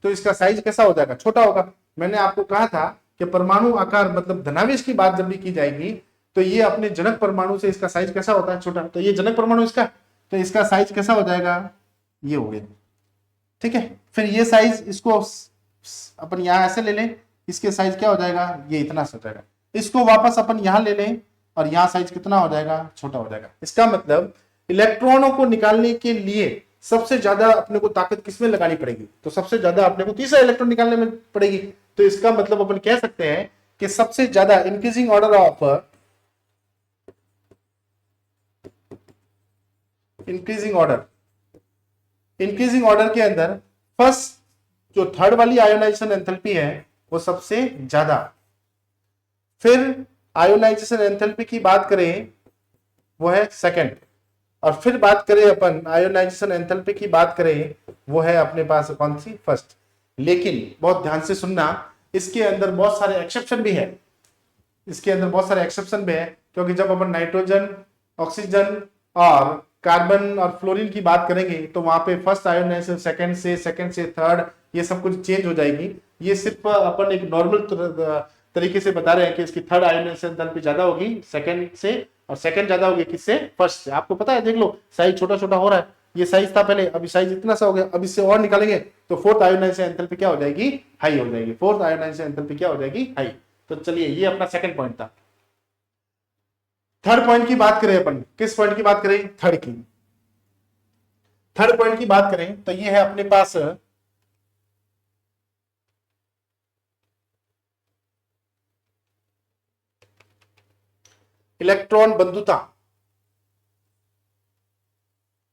तो इसका साइज कैसा हो जाएगा, छोटा होगा। मैंने आपको कहा था कि परमाणु आकार मतलब धनावेश की बात जब भी की जाएगी तो ये अपने जनक परमाणु से इसका साइज कैसा होता है, छोटा। तो ये जनक परमाणु इसका, तो इसका साइज कैसा हो जाएगा, ये हो गया, ठीक है। फिर ये साइज इसको अपन यहां ऐसे ले लें, इसके साइज क्या हो जाएगा, ये इतना सा हो जाएगा। इसको वापस अपन यहां ले लें और यहां साइज कितना हो जाएगा, छोटा हो जाएगा। इसका मतलब इलेक्ट्रॉनों को निकालने के लिए सबसे ज्यादा अपने को ताकत किसमें लगानी पड़ेगी, तो सबसे ज्यादा अपने को तीसरा इलेक्ट्रॉन निकालने में पड़ेगी। तो इसका मतलब अपन कह सकते हैं कि सबसे ज्यादा इंक्रीजिंग ऑर्डर के अंदर फर्स्ट जो थर्ड वाली आयोनाइजेशन एंथैल्पी है वो सबसे ज्यादा। फिर आयोनाइजेशन एंथैल्पी की बात करें वो है सेकंड, और फिर बात करें अपन आयोनाइजेशन एंथैल्पी की बात करें वो है अपने पास कौन सी, फर्स्ट। लेकिन बहुत ध्यान से सुनना, इसके अंदर बहुत सारे एक्सेप्शन भी है, क्योंकि जब अपन नाइट्रोजन, ऑक्सीजन और कार्बन और फ्लोरीन की बात करेंगे तो वहां पे फर्स्ट आयोनाइजेशन सेकंड से थर्ड ये सब कुछ चेंज हो जाएगी। ये सिर्फ अपन एक नॉर्मल तरीके से बता रहे हैं कि इसकी थर्ड आयोनाइजेशन एंथैल्पी ज्यादा होगी सेकंड से, और सेकंड ज्यादा होगी किससे, फर्स्ट से। आपको पता है, देख लो साइज छोटा छोटा हो रहा है, ये साइज था पहले, अभी साइज इतना सा हो गया, अब इससे और निकालेंगे तो फोर्थ आयोनाइजेशन एंथैल्पी क्या हो जाएगी, हाई हो जाएगी। फोर्थ आयोनाइजेशन एंथैल्पी क्या हो जाएगी, हाई। तो चलिए ये अपना सेकंड पॉइंट था। थर्ड पॉइंट की बात करें अपन, किस पॉइंट की बात करें, थर्ड पॉइंट की बात करें तो ये है अपने पास इलेक्ट्रॉन बंधुता।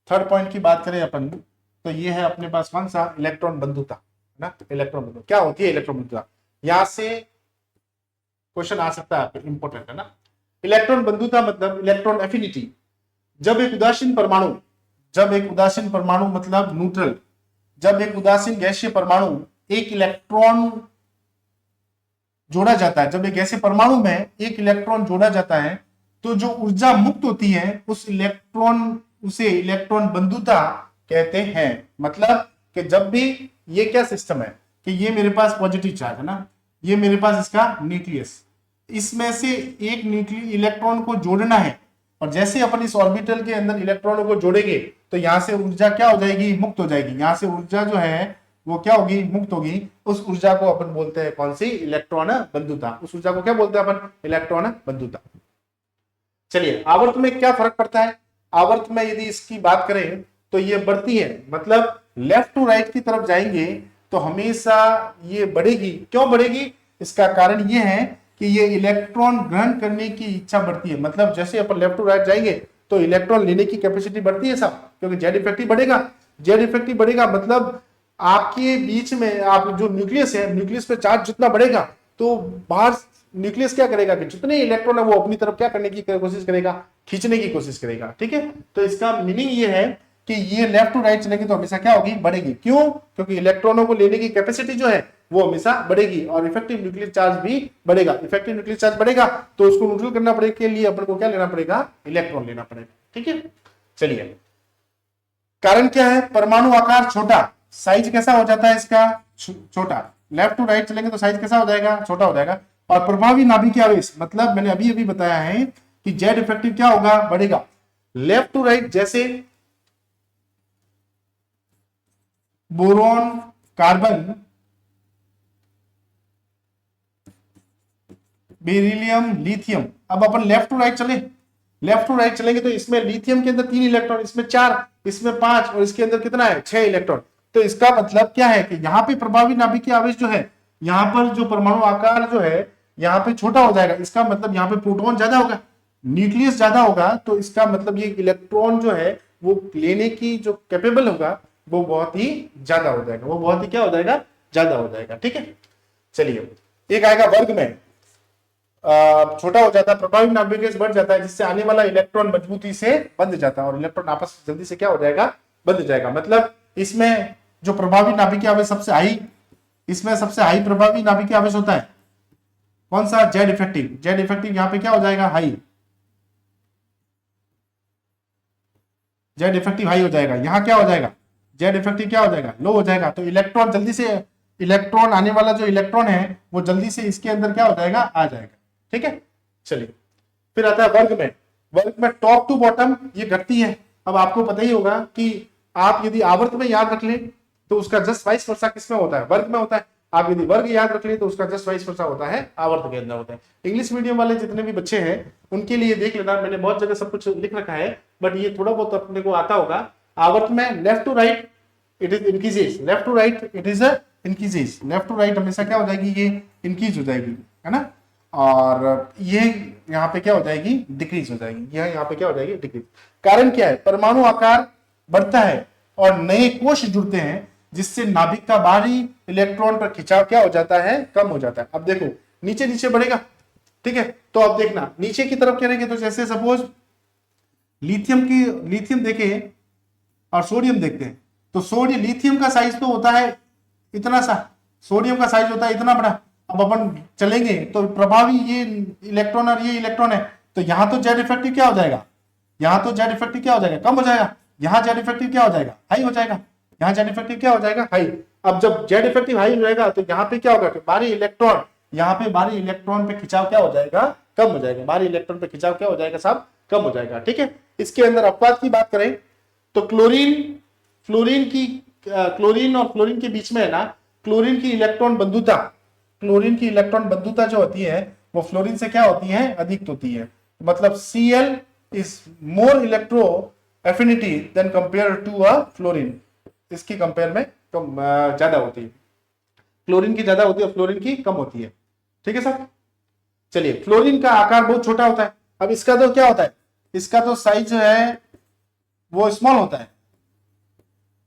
थर्ड पॉइंट की बात करें अपन तो ये है अपने पास कौन सा, इलेक्ट्रॉन बंधुता ना। इलेक्ट्रॉन बंधुता क्या होती है, इलेक्ट्रॉन बंधुता, यहां से क्वेश्चन आ सकता है, इंपॉर्टेंट है ना। इलेक्ट्रॉन बंधुता मतलब इलेक्ट्रॉन एफिनिटी। जब एक उदासीन परमाणु मतलब न्यूट्रल, जब एक उदासीन गैसीय परमाणु एक इलेक्ट्रॉन जोड़ा जाता है, जब एक गैसीय परमाणु में एक इलेक्ट्रॉन जोड़ा जाता है तो जो ऊर्जा मुक्त होती है उसे इलेक्ट्रॉन बंधुता कहते हैं। मतलब कि जब भी ये क्या सिस्टम है कि ये मेरे पास पॉजिटिव चार्ज है ना, ये मेरे पास इसका न्यूक्लियस, इसमें से एक इलेक्ट्रॉन को जोड़ना है, और जैसे अपन इस ऑर्बिटल के अंदर इलेक्ट्रॉनों को जोड़ेंगे तो यहां से ऊर्जा क्या हो जाएगी, मुक्त हो जाएगी। यहां से ऊर्जा जो है वो क्या होगी, मुक्त होगी। उस ऊर्जा को अपन बोलते हैं कौन सी, इलेक्ट्रॉन बंधुता। उस ऊर्जा को क्या बोलते हैं अपन, इलेक्ट्रॉन बंधुता। चलिए आवर्त में क्या फर्क पड़ता है, आवर्त में यदि इसकी बात करें तो ये बढ़ती है, मतलब लेफ्ट टू राइट की तरफ जाएंगे तो हमेशा ये बढ़ेगी। क्यों बढ़ेगी, इसका कारण ये है कि ये इलेक्ट्रॉन ग्रहण करने की इच्छा बढ़ती है। मतलब जैसे अपन लेफ्ट टू राइट जाएंगे तो इलेक्ट्रॉन लेने की कैपेसिटी बढ़ती है सब, क्योंकि जेड इफेक्टिव बढ़ेगा। मतलब आपके बीच में आप जो न्यूक्लियस है, न्यूक्लियस पे चार्ज जितना बढ़ेगा तो बाहर न्यूक्लियस क्या करेगा कि जितने इलेक्ट्रॉन है वो अपनी तरफ क्या करने की कोशिश करेगा, खींचने की कोशिश करेगा। ठीक है, तो इसका मीनिंग ये है कि ये लेफ्ट टू राइट चलेगी तो हमेशा क्या होगी, बढ़ेगी। क्यों, क्योंकि इलेक्ट्रॉनों को लेने की कैपेसिटी जो है वो हमेशा बढ़ेगी, और इफेक्टिव न्यूक्लियर चार्ज भी बढ़ेगा। इफेक्टिव न्यूक्लियर चार्ज बढ़ेगा तो उसको न्यूट्रल करना पड़ेगा, के लिए अपन को क्या लेना पड़ेगा, इलेक्ट्रॉन लेना पड़ेगा। ठीक है, चलिए कारण क्या है, परमाणु आकार छोटा, साइज कैसा हो जाता है इसका, छोटा। लेफ्ट टू राइट चलेंगे तो साइज कैसा हो जाएगा, छोटा हो जाएगा। और प्रभावी नाभिकीय आवेश, मतलब मैंने अभी अभी बताया है कि जेड इफेक्टिव क्या होगा, बढ़ेगा। लेफ्ट टू राइट जैसे बोरॉन, कार्बन, बेरिलियम, लिथियम। अब अपन लेफ्ट टू राइट चलेंगे तो इसमें लिथियम के अंदर 3 इलेक्ट्रॉन, इसमें 4, इसमें 5 और इसके अंदर कितना है, 6 इलेक्ट्रॉन। तो इसका मतलब क्या है कि यहाँ पे प्रभावी नाभिकीय आवेश जो है, यहाँ पर जो परमाणु आकार जो है यहाँ पे छोटा हो जाएगा। इसका मतलब यहाँ पे प्रोटॉन ज्यादा होगा, न्यूक्लियस ज्यादा होगा, तो इसका मतलब ये इलेक्ट्रॉन जो है वो लेने की जो कैपेबल होगा वो बहुत ही ज्यादा हो जाएगा, वो बहुत ही क्या हो जाएगा, ज्यादा हो जाएगा। ठीक है, चलिए एक आएगा वर्ग में छोटा हो जाता है, प्रभावी नाभिकीय बढ़ जाता है, जिससे आने वाला इलेक्ट्रॉन मजबूती से बंध जाता है और इलेक्ट्रॉन आपस में जल्दी से क्या हो जाएगा, बंध जाएगा। मतलब इसमें जो प्रभावी नाभिकीय आवेश सबसे हाई, इसमें सबसे हाई प्रभावी नाभिकीय आवेश होता है कौन सा, जेड इफेक्टिव। जेड इफेक्टिव यहाँ पे क्या हो जाएगा, हाई, जेड इफेक्टिव हाई हो जाएगा। यहाँ क्या हो जाएगा, जेड इफेक्टिव क्या हो जाएगा, लो हो जाएगा। तो इलेक्ट्रॉन जल्दी से, इलेक्ट्रॉन आने वाला जो इलेक्ट्रॉन है वो जल्दी से इसके अंदर क्या हो जाएगा, आ जाएगा। ठीक है, चलिए फिर आता है वर्ग में, वर्ग में टॉप टू बॉटम ये घटती है। अब आपको पता ही होगा कि आप यदि आवर्त में याद रख लें तो उसका जस्ट वाइस वर्सा किसमें होता है, वर्ग में होता है। आप यदि वर्ग याद रख लें तो उसका जस्ट वाइस वर्सा होता है आवर्त के अंदर होता है। इंग्लिश मीडियम वाले जितने भी बच्चे हैं उनके लिए देख लेना, मैंने बहुत जगह सब कुछ लिख रखा है, बट ये थोड़ा बहुत अपने को आता होगा। आवर्त में left to right it is increases, left to right it is increases, left to right हमेशा क्या हो जाएगी, ये इंक्रीज हो जाएगी, है ना। और ये यहाँ पे क्या हो जाएगी, डिक्रीज हो जाएगी, यह यहाँ पे क्या हो जाएगी, डिक्रीज। कारण क्या है, परमाणु आकार बढ़ता है और नए कोश जुड़ते हैं जिससे नाभिक का बाहरी इलेक्ट्रॉन पर खिंचाव क्या हो जाता है, कम हो जाता है। अब देखो नीचे नीचे बढ़ेगा, ठीक है। तो अब देखना नीचे की तरफ करेंगे तो जैसे सपोज लिथियम देखे और सोडियम देखते हैं, तो सोडियम लिथियम का साइज तो होता है इतना सा, सोडियम का साइज होता है इतना बड़ा। अब अपन चलेंगे तो प्रभावी ये इलेक्ट्रॉन और ये इलेक्ट्रॉन है, तो यहां तो जेड इफेक्टिव क्या हो जाएगा, यहां तो जेड इफेक्टिव क्या हो जाएगा, कम हो जाएगा। यहां जेड इफेक्टिव क्या हो जाएगा, हाई हो जाएगा। यहां जेड इफेक्टिव क्या हो जाएगा, हाई। अब जब जेड इफेक्टिव हाई हो जाएगा तो यहाँ पे क्या होगा, बाहरी इलेक्ट्रॉन, यहाँ पे बाहरी इलेक्ट्रॉन पे खिंचाव क्या हो जाएगा, कम हो जाएगा। बाहरी इलेक्ट्रॉन पे खिंचाव क्या हो जाएगा साहब, कम हो जाएगा, ठीक है। इसके अंदर अपवाद की बात करें तो क्लोरीन और फ्लोरीन के बीच में है ना, क्लोरीन की इलेक्ट्रॉन बंधुता, क्लोरीन की इलेक्ट्रॉन बंधुता जो होती है वो फ्लोरीन से क्या होती है, अधिक होती है। मतलब Cl is more electro affinity than compare to a fluorine, इसकी कंपेयर में कम ज्यादा होती है, क्लोरीन की ज्यादा होती है और फ्लोरीन की कम होती है, ठीक है सर। चलिए फ्लोरीन का आकार बहुत छोटा होता है। अब इसका तो क्या होता है, इसका तो साइज जो है वो स्मॉल होता है,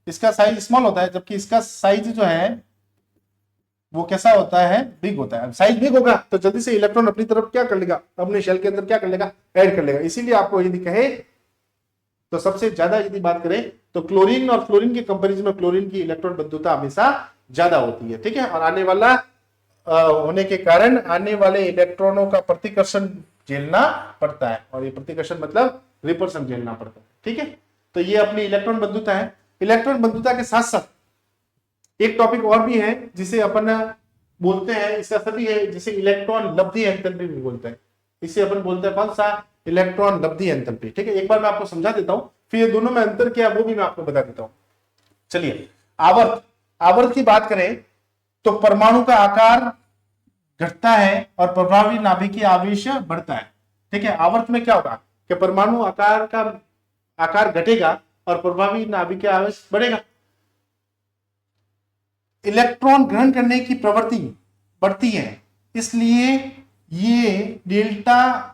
इसका साइज स्मॉल होता है, जबकि इसका साइज जो है वो कैसा होता है, बिग होता है। साइज बिग होगा तो जल्दी से इलेक्ट्रॉन अपनी तरफ क्या कर लेगा, अपने शेल के अंदर क्या कर लेगा, ऐड कर लेगा। इसीलिए आपको यदि कहे तो सबसे ज्यादा यदि बात करें तो क्लोरीन और फ्लोरीन के कंपैरिजन में क्लोरीन की इलेक्ट्रॉन बंधुता हमेशा ज्यादा होती है, ठीक है। और आने वाला होने के कारण आने वाले इलेक्ट्रॉनों का प्रतिकर्षण झेलना पड़ता है, और ये प्रतिकर्षण मतलब रिपल्शन झेलना पड़ता है, ठीक है। तो ये अपनी इलेक्ट्रॉन बंधुता है। इलेक्ट्रॉन बंधुता के साथ साथ एक टॉपिक और भी है जिसे अपन बोलते हैं, इसका सभी है, जिसे इलेक्ट्रॉन लब्धि एंथैल्पी भी बोलते हैं। इसे अपन बोलते हैं कौन सा, इलेक्ट्रॉन लब्धि एंथैल्पी, ठीक है। एक बार मैं आपको समझा देता हूं, फिर ये दोनों में अंतर क्या है वो भी मैं आपको बता देता हूं। चलिए आवर्त की बात करें तो परमाणु का आकार घटता है और प्रभावी नाभिकीय आवेश बढ़ता है, ठीक है। आवर्त में क्या होगा कि परमाणु आकार का आकार घटेगा और प्रभावी नाभिकीय आवेश बढ़ेगा। इलेक्ट्रॉन ग्रहण करने की प्रवृत्ति बढ़ती है, इसलिए ये डेल्टा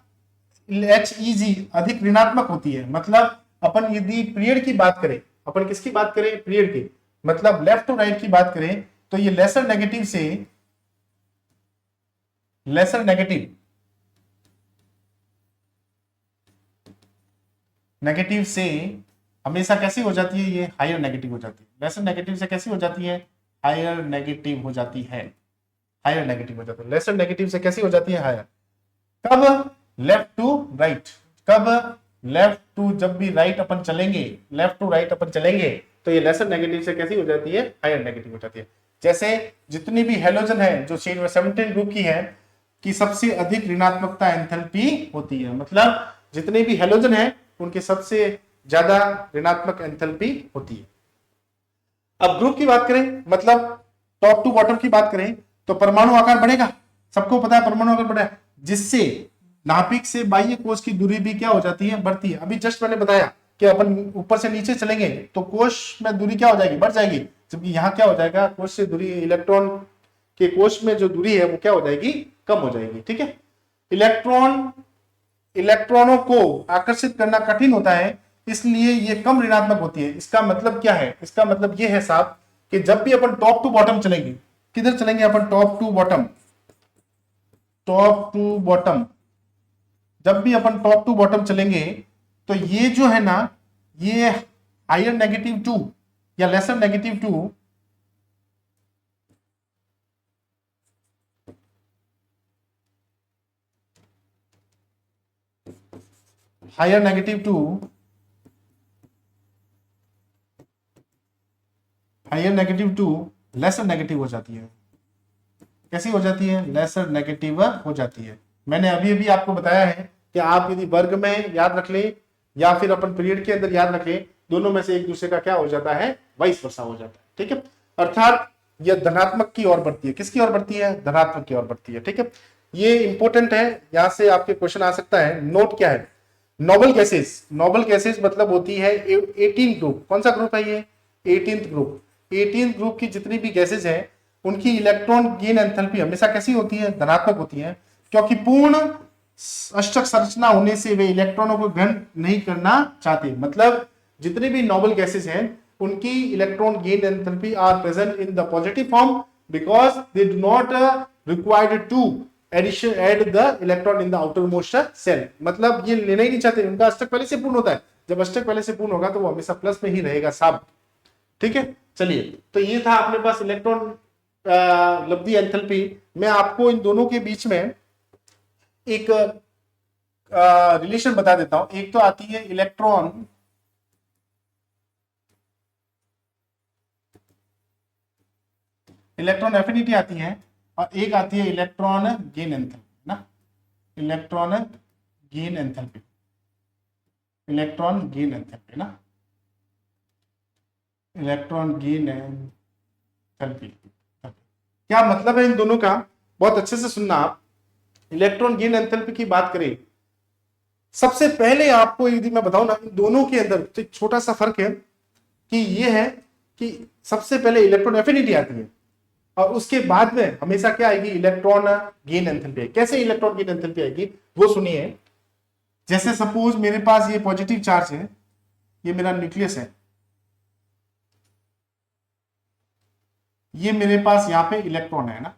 HEG अधिक ऋणात्मक होती है। मतलब अपन यदि पीरियड की बात करें, अपन किसकी बात करें, पीरियड की, मतलब लेफ्ट टू राइट की बात करें तो ये लेसर नेगेटिव से हमेशा कैसी हो जाती है, ये हायर नेगेटिव हो जाती है। लेसर नेगेटिव से कैसी हो जाती है, हायर नेगेटिव हो जाती है, हायर नेगेटिव हो जाती है। लेसर नेगेटिव से कैसी हो जाती है, हायर। कब, लेफ्ट टू राइट, कब लेफ्ट टू, जब भी राइट अपन चलेंगे, लेफ्ट टू राइट अपन चलेंगे तो ये लेसर नेगेटिव से कैसी हो जाती है, हायर नेगेटिव हो जाती है। जैसे जितनी भी हेलोजन है जो 17 ग्रुप की है कि सबसे अधिक ऋणात्मकता एंथैल्पी होती है। मतलब जितने भी हेलोजन है उनके सबसे ज्यादा ऋणात्मक एंथैल्पी होती है। अब ग्रुप की बात करें, मतलब टॉप टू बॉटम की बात करें तो परमाणु आकार बढ़ेगा, सबको पता है परमाणु आकार बढ़ेगा, जिससे नाभिक से बाह्य कोश की दूरी भी क्या हो जाती है, बढ़ती है। अभी जस्ट मैंने बताया कि अपन ऊपर से नीचे चलेंगे तो कोश में दूरी क्या हो जाएगी, बढ़ जाएगी, जबकि यहाँ क्या हो जाएगा, कोश से दूरी, इलेक्ट्रॉन के कोश में जो दूरी है वो क्या हो जाएगी, कम हो जाएगी, ठीक है। इलेक्ट्रॉनों को आकर्षित करना कठिन होता है, इसलिए ये कम ऋणात्मक होती है। इसका मतलब क्या है, इसका मतलब ये है साहब कि जब भी अपन टॉप टू बॉटम चलेंगे, किधर चलेंगे अपन, टॉप टू बॉटम, जब भी अपन टॉप टू बॉटम चलेंगे तो ये जो है ना, ये हायर नेगेटिव 2 या lesser negative 2 higher negative 2 lesser negative हो जाती है। कैसी हो जाती है, लेसर नेगेटिव हो जाती है। मैंने अभी अभी आपको बताया है कि आप यदि वर्ग में याद रख लें या फिर अपन पीरियड के अंदर याद रखें, दोनों में से एक दूसरे का क्या हो जाता है, वाइस वर्सा हो जाता है। ठीक है, अर्थात यह धनात्मक की ओर बढ़ती है। किसकी ओर बढ़ती है, धनात्मक की ओर बढ़ती है। ठीक है, ये इंपॉर्टेंट है, यहां से आपके क्वेश्चन आ सकता है। नोट क्या है, नोबल गैसेस, नोबल गैसेस मतलब होती है 18 ग्रुप। कौन सा ग्रुप है ये, 18th ग्रुप। 18th ग्रुप की जितनी भी गैसेस हैं उनकी इलेक्ट्रॉन गेन एंथैल्पी हमेशा कैसी होती है, धनात्मक होती है, क्योंकि पूर्ण अष्टक संरचना होने से वे इलेक्ट्रॉनों को ग्रहण नहीं करना चाहते। मतलब जितने भी नोबल गैसेस हैं उनकी electron gain enthalpy are present in the positive form because they do not required to addition add the electron in the outer most shell. मतलब ये लेना ही नहीं चाहते, उनका अष्टक पहले से पूर्ण होता है। जब अष्टक पहले से पूर्ण होगा तो वो हमेशा प्लस में ही रहेगा साहब। ठीक है, चलिए, तो ये था अपने पास इलेक्ट्रॉन लब्धि एंथैल्पी। मैं आपको इन दोनों के बीच में एक रिलेशन बता देता हूं। एक तो आती है इलेक्ट्रॉन एफिनिटी आती है, और एक आती है इलेक्ट्रॉन गेन एंथैल्पी ना, electron gain enthalpy, electron gain enthalpy ना, इलेक्ट्रॉन गेन एंथैल्पी। क्या मतलब है इन दोनों का, बहुत अच्छे से सुनना आप। इलेक्ट्रॉन गेन एंथैल्पी की बात करें, सबसे पहले आपको यदि मैं बताऊं ना, इन दोनों के अंदर एक छोटा सा फर्क है कि ये है कि सबसे पहले इलेक्ट्रॉन एफिनिटी आती है और उसके बाद में हमेशा क्या आएगी, इलेक्ट्रॉन गेन एंथैल्पी। कैसे इलेक्ट्रॉन गेन एंथैल्पी आएगी वो सुनिए। जैसे सपोज मेरे पास ये पॉजिटिव चार्ज है, ये मेरा न्यूक्लियस है, ये मेरे पास यहाँ पे इलेक्ट्रॉन है ना।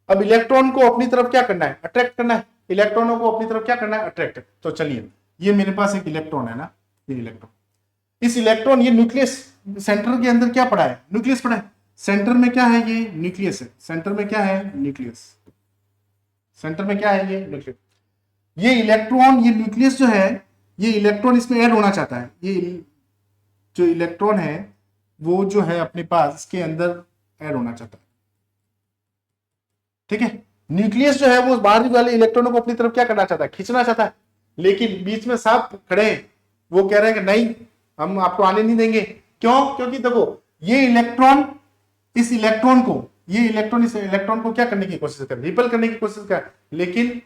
अब इलेक्ट्रॉन को अपनी तरफ क्या करना है, अट्रैक्ट करना है। इलेक्ट्रॉनों को अपनी तरफ क्या करना है, अट्रैक्ट। तो चलिए, ये मेरे पास एक इलेक्ट्रॉन है ना, ये इलेक्ट्रॉन, इस इलेक्ट्रॉन, ये न्यूक्लियस सेंटर के अंदर क्या पड़ा है, न्यूक्लियस पड़ा है। सेंटर में क्या है, ये न्यूक्लियस है। सेंटर में क्या है, न्यूक्लियस। सेंटर में क्या है, ये न्यूक्लियस। ये इलेक्ट्रॉन, ये न्यूक्लियस जो है, ये इलेक्ट्रॉन इसमें ऐड होना चाहता है। ये जो इलेक्ट्रॉन है वो जो है अपने पास इसके अंदर ऐड होना चाहता है। ठीक है, न्यूक्लियस जो है वो बाहरी वाले इलेक्ट्रॉनों को अपनी तरफ क्या करना चाहता है, खींचना चाहता है। लेकिन बीच में सांप खड़े हैं, वो कह रहे हैं कि नहीं, हम आपको आने नहीं देंगे। क्यों, क्योंकि देखो ये इलेक्ट्रॉन इस इलेक्ट्रॉन को, ये इलेक्ट्रॉन इस इलेक्ट्रॉन को क्या करने की कोशिश कर रहा है, रिपल करने की कोशिश कर रहा है। लेकिन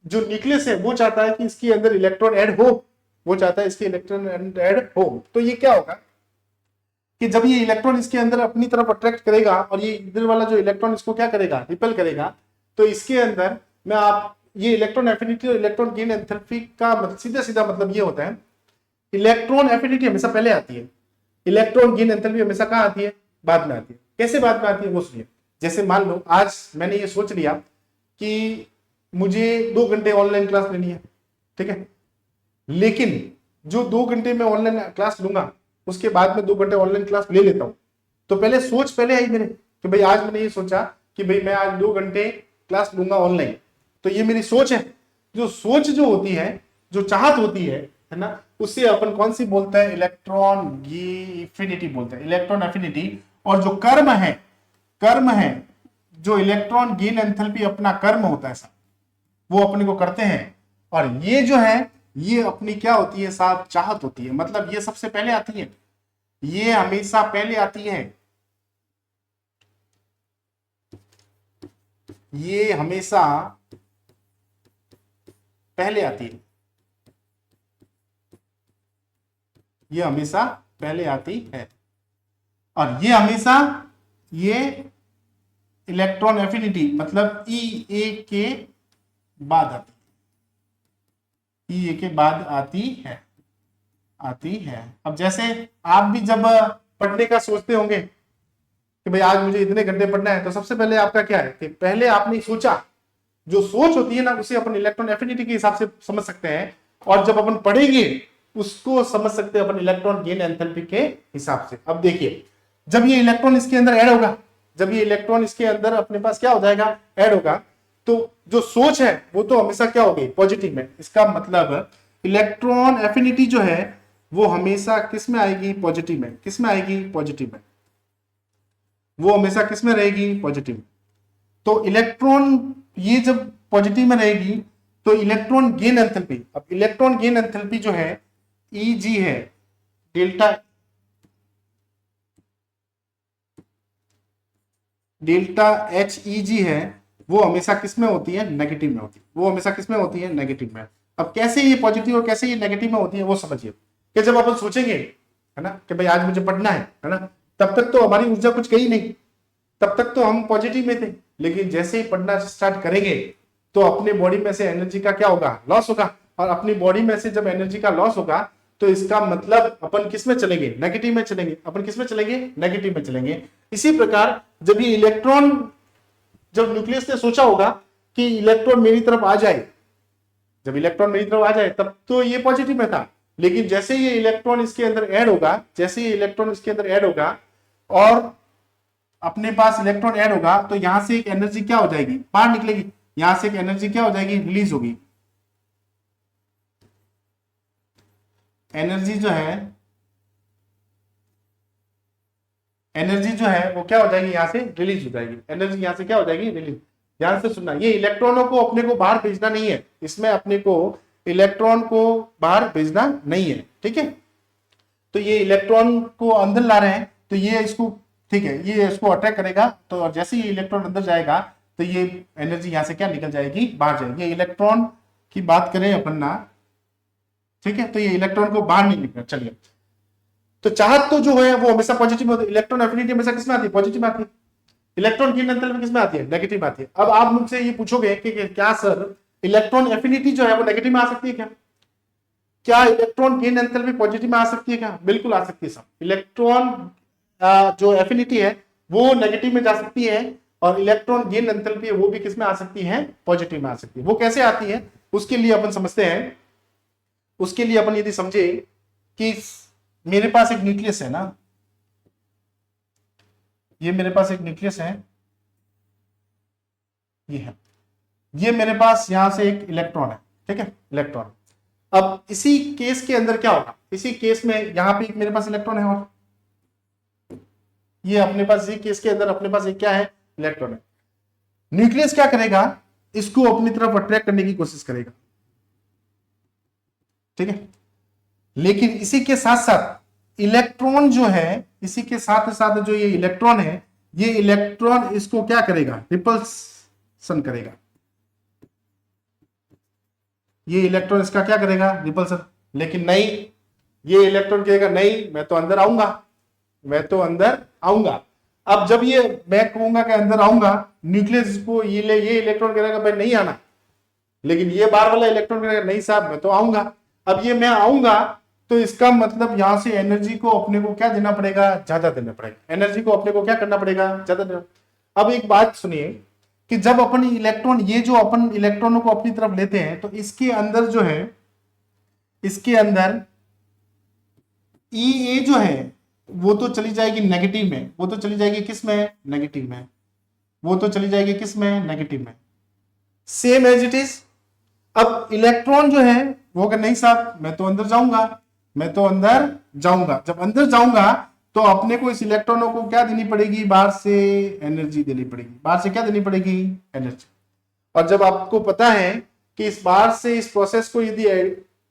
जो न्यूक्लियस है वो चाहता है कि इसके अंदर इलेक्ट्रॉन ऐड हो, वो चाहता है इसके इलेक्ट्रॉन ऐड हो। तो ये क्या होगा कि जब ये इलेक्ट्रॉन इसके अंदर अपनी तरफ अट्रैक्ट करेगा और ये इधर वाला जो इलेक्ट्रॉन इसको क्या करेगा, रिपेल करेगा, तो इसके अंदर में आप ये इलेक्ट्रॉन एफिनिटी और इलेक्ट्रॉन गेन एंथैल्पी का मतलब सीधा सीधा मतलब ये होता है, इलेक्ट्रॉन एफिनिटी हमेशा पहले आती है, इलेक्ट्रॉन गेन एंथैल्पी हमेशा कहाँ आती है, बाद में आती है। कैसे बाद में आती है वो सुनिए। जैसे मान लो आज मैंने ये सोच लिया कि मुझे 2 घंटे ऑनलाइन क्लास लेनी है, ठीक है, लेकिन जो 2 घंटे में ऑनलाइन क्लास लूंगा उसके बाद में 2 घंटे ऑनलाइन क्लास ले लेता हूं। तो पहले सोच पहले आई मेरे कि भाई आज मैंने ये सोचा कि भाई मैं आज 2 घंटे क्लास लूंगा ऑनलाइन। तो ये मेरी सोच है। जो सोच जो होती है, जो चाहत होती है ना, उससे अपन कौन सी बोलते हैं, इलेक्ट्रॉन एफिनिटी बोलते हैं, इलेक्ट्रॉन एफिनिटी। और जो कर्म है जो इलेक्ट्रॉन गेन एंथैल्पी अपना कर्म होता है साहब, वो अपने को करते हैं। और ये जो है ये अपनी क्या होती है साहब, चाहत होती है। मतलब ये सबसे पहले आती है, ये हमेशा पहले आती है, ये हमेशा पहले आती है, ये हमेशा पहले आती है। और ये हमेशा ये इलेक्ट्रॉन एफिनिटी मतलब ई के बाद आती है, ई के बाद आती है। अब जैसे आप भी जब पढ़ने का सोचते होंगे कि भाई आज मुझे इतने घंटे पढ़ना है, तो सबसे पहले आपका क्या है कि पहले आपने सोचा, जो सोच होती है ना उसे अपन इलेक्ट्रॉन एफिनिटी के हिसाब से समझ सकते हैं, और जब अपन पढ़ेंगे उसको समझ सकते हैं अपन इलेक्ट्रॉन गेन एंथैल्पी के हिसाब से। अब देखिए, जब ये इलेक्ट्रॉन इसके अंदर ऐड होगा, जब ये इलेक्ट्रॉन इसके अंदर अपने पास क्या हो जाएगा, ऐड होगा, तो जो सोच है वो तो हमेशा क्या होगी, पॉजिटिव में। इसका मतलब इलेक्ट्रॉन एफिनिटी जो है वो हमेशा किस में आएगी, पॉजिटिव में। किस में आएगी, पॉजिटिव में। वो हमेशा किस में रहेगी, पॉजिटिव। तो इलेक्ट्रॉन ये जब पॉजिटिव में रहेगी तो इलेक्ट्रॉन गेन एंथैल्पी, अब इलेक्ट्रॉन गेन एंथैल्पी जो है Eg है, डेल्टा Heg है, वो हमेशा किस में होती है, नेगेटिव में होती है, वो हमेशा किस में होती है, नेगेटिव में। अब कैसे ये पॉजिटिव और कैसे ये नेगेटिव में होती है वो समझिए कि जब अपन सोचेंगे है ना कि भाई आज मुझे पढ़ना है ना, तब तक तो हमारी ऊर्जा कुछ गई नहीं, तब तक तो हम पॉजिटिव में थे, लेकिन जैसे ही पढ़ना स्टार्ट करेंगे तो अपने बॉडी में से एनर्जी का क्या होगा, लॉस होगा, और अपनी बॉडी में से जब एनर्जी का लॉस होगा तो इसका मतलब अपन किस में चलेंगे, नेगेटिव में चलेंगे, अपन किस में चलेंगे, नेगेटिव में चलेंगे। इसी प्रकार जब ये इलेक्ट्रॉन, जब न्यूक्लियस ने सोचा होगा कि इलेक्ट्रॉन मेरी तरफ आ जाए, जब इलेक्ट्रॉन मेरी तरफ आ जाए तब तो ये पॉजिटिव में था, लेकिन जैसे ये इलेक्ट्रॉन इसके अंदर ऐड होगा, जैसे ये इलेक्ट्रॉन इसके अंदर ऐड होगा और अपने पास इलेक्ट्रॉन ऐड होगा तो यहां से एक एनर्जी क्या हो जाएगी, बाहर निकलेगी, यहां से एक एनर्जी क्या हो जाएगी, रिलीज होगी। एनर्जी जो है वो क्या हो जाएगी, यहां से रिलीज हो जाएगी, एनर्जी यहां से क्या हो जाएगी, रिलीज। ध्यान से सुनना, ये इलेक्ट्रॉनों को अपने को बाहर भेजना नहीं है, इसमें अपने को इलेक्ट्रॉन को बाहर भेजना नहीं है, ठीक है। तो ये इलेक्ट्रॉन को अंदर ला रहे हैं तो ये इसको, ठीक है, ये इसको अट्रैक्ट करेगा, तो जैसे ही इलेक्ट्रॉन अंदर जाएगा तो ये एनर्जी यहां से क्या निकल जाएगी, बाहर जाएगी। ये इलेक्ट्रॉन की बात करें अपन ना, ठीक है, तो ये इलेक्ट्रॉन को बाहर नहीं निकल, चलिए। तो चाहत तो जो है वो हमेशा पॉजिटिव में होती है, इलेक्ट्रॉन एफिनिटी हमेशा किसमें आती है, पॉजिटिव में आती है। इलेक्ट्रॉन गेन एंथैल्पी किसमें आती है, नेगेटिव में आती है। अब आप मुझसे ये पूछोगे कि क्या सर इलेक्ट्रॉन एफिनिटी जो है वो नेगेटिव में आ सकती है क्या, क्या इलेक्ट्रॉन गेन एंथैल्पी पॉजिटिव में आ सकती है क्या, बिल्कुल आ सकती है सर। इलेक्ट्रॉन जो एफिनिटी है वो नेगेटिव में जा सकती है और इलेक्ट्रॉन गेन एंथैल्पी है वो भी किसमें आ सकती है, पॉजिटिव में आ सकती है। वो कैसे आती है उसके लिए अपन समझते हैं। उसके लिए अपन यदि समझे कि मेरे पास एक न्यूक्लियस है ना, ये मेरे पास एक न्यूक्लियस है, ये है, ये मेरे पास यहां से एक इलेक्ट्रॉन है, ठीक है, इलेक्ट्रॉन। अब इसी केस के अंदर क्या होगा, इसी केस में यहां पे मेरे पास इलेक्ट्रॉन है और ये अपने पास इसी केस के अंदर अपने पास एक क्या है, इलेक्ट्रॉन है। न्यूक्लियस क्या करेगा, इसको अपनी तरफ अट्रैक्ट करने की कोशिश करेगा, ठीक है, लेकिन इसी के साथ साथ इलेक्ट्रॉन जो है, इसी के साथ साथ जो ये इलेक्ट्रॉन है, ये इलेक्ट्रॉन इसको क्या करेगा, रिपल्सन करेगा। ये इलेक्ट्रॉन इसका क्या करेगा, रिपल्सन। लेकिन नहीं, ये इलेक्ट्रॉन कहेगा नहीं मैं तो अंदर आऊंगा, मैं तो अंदर आऊंगा। अब जब ये मैं कहूंगा कि अंदर आऊंगा, न्यूक्लियस को ये इलेक्ट्रॉन कहेगा भाई नहीं आना, लेकिन ये बार वाला इलेक्ट्रॉन कहेगा नहीं साहब मैं तो आऊंगा। अब ये मैं आऊंगा तो इसका मतलब यहां से एनर्जी को अपने को क्या देना पड़ेगा, ज्यादा देना पड़ेगा, एनर्जी को अपने को क्या करना पड़ेगा, ज्यादा देना। अब एक बात सुनिए कि जब अपन इलेक्ट्रॉन, ये जो अपन इलेक्ट्रॉनों को अपनी तरफ लेते हैं तो इसके अंदर जो है, इसके अंदर ई ए जो है वो तो चली जाएगी नेगेटिव में, वो तो चली जाएगी किस में, नेगेटिव में, वो तो चली जाएगी किस में, नेगेटिव में, सेम एज इट इज। अब इलेक्ट्रॉन जो है वो अगर नहीं साहब मैं तो अंदर जाऊंगा, मैं तो अंदर जाऊंगा, जब अंदर जाऊंगा तो अपने को इस इलेक्ट्रॉनों को क्या देनी पड़ेगी, बाहर से एनर्जी देनी पड़ेगी, बाहर से क्या देनी पड़ेगी, एनर्जी। और जब आपको पता है कि इस बाहर से इस प्रोसेस को यदि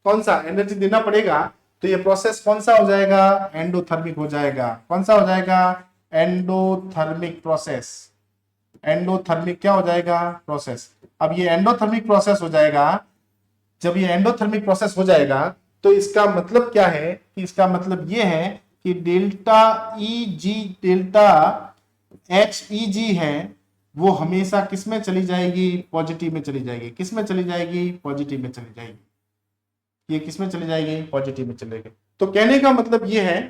कौन सा एनर्जी देना पड़ेगा तो ये प्रोसेस कौन सा हो जाएगा, एंडोथर्मिक हो जाएगा। कौन सा हो जाएगा, एंडोथर्मिक प्रोसेस। एंडोथर्मिक क्या हो जाएगा, प्रोसेस। अब ये एंडोथर्मिक प्रोसेस हो जाएगा, जब ये एंडोथर्मिक प्रोसेस हो जाएगा तो इसका मतलब क्या है, कि इसका मतलब ये है कि डेल्टा ई जी, डेल्टा एच ई जी है वो हमेशा किस में चली जाएगी, पॉजिटिव में चली जाएगी। किस में चली जाएगी, पॉजिटिव में चली जाएगी। ये किस में चली जाएगी, पॉजिटिव में चलेगी। तो कहने का मतलब ये है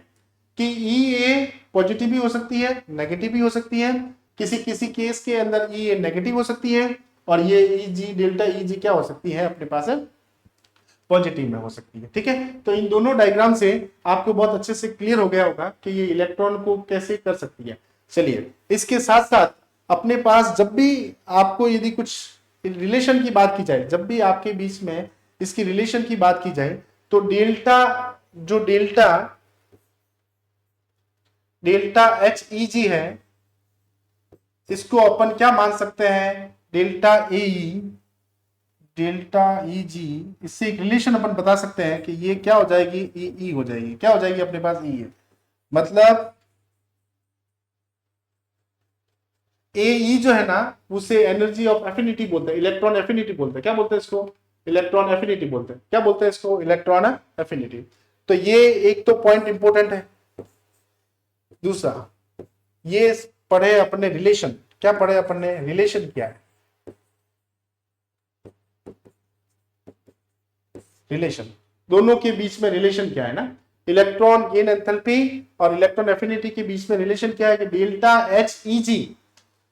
कि ई ए पॉजिटिव भी हो सकती है, नेगेटिव भी हो सकती है, किसी किसी केस के अंदर ई ए नेगेटिव हो सकती है और ये ई जी, डेल्टा ई जी क्या हो सकती है, अपने पास पॉजिटिव में हो सकती है, ठीक है। तो इन दोनों डायग्राम से आपको बहुत अच्छे से क्लियर हो गया होगा कि ये इलेक्ट्रॉन को कैसे कर सकती है। चलिए, इसके साथ साथ अपने पास जब भी आपको यदि कुछ रिलेशन की बात की जाए, जब भी आपके बीच में इसकी रिलेशन की बात की जाए तो डेल्टा, जो डेल्टा एच ई जी है इसको अपन क्या मान सकते हैं, delta A E delta E जी, इससे एक रिलेशन अपन बता सकते हैं कि ये क्या हो जाएगी, ई ई हो जाएगी। क्या हो जाएगी अपने पास, ई है, मतलब ए ई जो है ना उसे एनर्जी ऑफ एफिनिटी बोलते हैं, इलेक्ट्रॉन एफिनिटी बोलते हैं। क्या बोलते हैं इसको, इलेक्ट्रॉन एफिनिटी बोलते हैं। क्या बोलते हैं इसको, इलेक्ट्रॉन एफिनिटी। तो ये एक तो पॉइंट इंपॉर्टेंट है। दूसरा ये पढ़े अपने रिलेशन, क्या पढ़े अपने, रिलेशन क्या है, रिलेशन दोनों के बीच में रिलेशन क्या है ना, इलेक्ट्रॉन गेन एंथैल्पी और इलेक्ट्रॉन एफिनिटी के बीच में रिलेशन क्या है कि डेल्टा एच ई जी,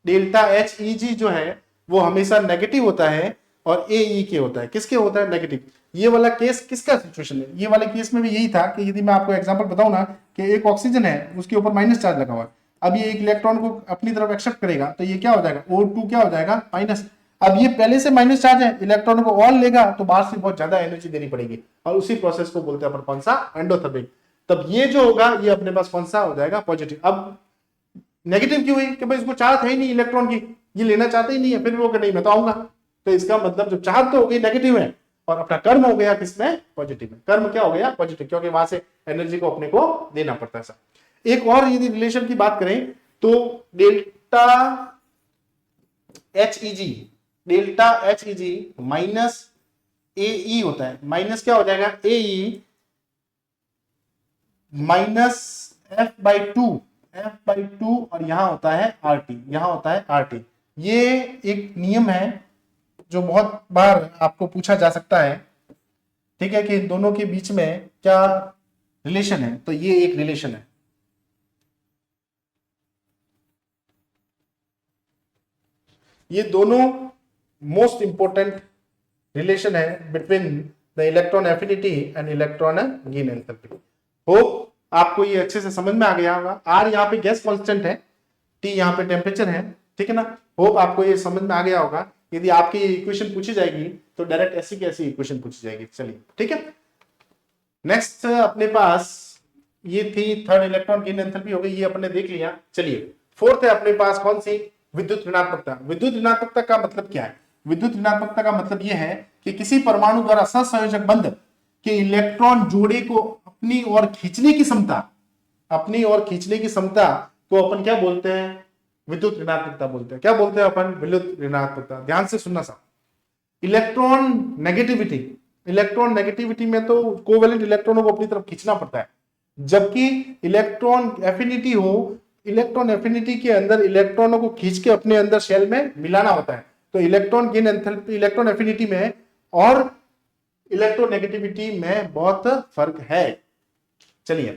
डेल्टा एच ई जी जो है वो हमेशा नेगेटिव होता है और ए ई के होता है, किसके होता है, नेगेटिव। ये वाला केस किसका सिचुएशन है, ये वाले केस में भी यही था कि यदि मैं आपको एग्जांपल बताऊं ना कि एक ऑक्सीजन है उसके ऊपर माइनस चार्ज लगा हुआ है, अब ये एक इलेक्ट्रॉन को अपनी तरफ एक्सेप्ट करेगा तो ये क्या हो जाएगा, O2 क्या हो जाएगा, माइनस। अब ये पहले से माइनस चार्ज है, इलेक्ट्रॉन को और लेगा तो बाहर से बहुत ज्यादा एनर्जी देनी पड़ेगी और उसी प्रोसेस को बोलते हैं अपन कौन सा, एंडोथर्मिक। तब ये जो होगा ये अपने पास कौन सा हो जाएगा, पॉजिटिव। अब नेगेटिव क्यों हुई कि भाई इसको चाहत है ही नहीं इलेक्ट्रॉन की, ये लेना चाहते ही नहीं है, फिर वो नहीं मैं तो आऊंगा। तो इसका मतलब जब चाहत तो हो गई नेगेटिव है और अपना कर्म हो गया किसमें, पॉजिटिव में। कर्म क्या हो गया, पॉजिटिव, क्योंकि वहां से एनर्जी को अपने को देना पड़ता है। सब एक और यदि रिलेशन की बात करें तो डेल्टा एच ई जी, डेल्टा एच ई जी माइनस ए ई होता है, माइनस क्या हो जाएगा, ए E minus F by two और यहां होता है आर टी, यहां होता है आर टी। ये एक नियम है जो बहुत बार आपको पूछा जा सकता है, ठीक है, कि इन दोनों के बीच में क्या रिलेशन है, तो ये एक रिलेशन है। ये दोनों मोस्ट इंपॉर्टेंट रिलेशन है between the electron affinity and electron gain enthalpy. Hope आपको ये अच्छे से समझ में आ गया होगा। आर यहाँ पे गैस कांस्टेंट है, टी यहाँ पे टेम्परेचर है, ठीक है ना। होप आपको ये समझ में आ गया होगा। यदि आपकी ये इक्वेशन पूछी जाएगी तो डायरेक्ट ऐसी की ऐसी इक्वेशन पूछी जाएगी। चलिए ठीक है, नेक्स्ट अपने पास ये थी थर्ड इलेक्ट्रॉन गेन एंथैल्पी हो गई, ये अपने देख लिया। चलिए फोर्थ है अपने पास कौन सी, विद्युत ऋणात्मकता। विद्युत ऋणात्मकता का मतलब क्या है, विद्युत ऋणात्मकता का मतलब यह है कि किसी परमाणु द्वारा सहसंयोजक बंध के इलेक्ट्रॉन जोड़े को अपनी ओर खींचने की क्षमता, अपनी ओर खींचने की क्षमता को अपन क्या बोलते हैं, विद्युत ऋणात्मकता बोलते हैं। क्या बोलते हैं अपन, विद्युत ऋणात्मकता। ध्यान से सुनना साहब। इलेक्ट्रॉन नेगेटिविटी, इलेक्ट्रॉन नेगेटिविटी में तो कोवेलेंट इलेक्ट्रॉनों को अपनी तरफ खींचना पड़ता है, जबकि इलेक्ट्रॉन एफिनिटी हो, इलेक्ट्रॉन एफिनिटी के अंदर इलेक्ट्रॉनों को खींच के अपने अंदर शेल में मिलाना होता है। तो electron gain enthalpy, electron affinity में और इलेक्ट्रोनेगेटिविटी में बहुत फर्क है। चलिए,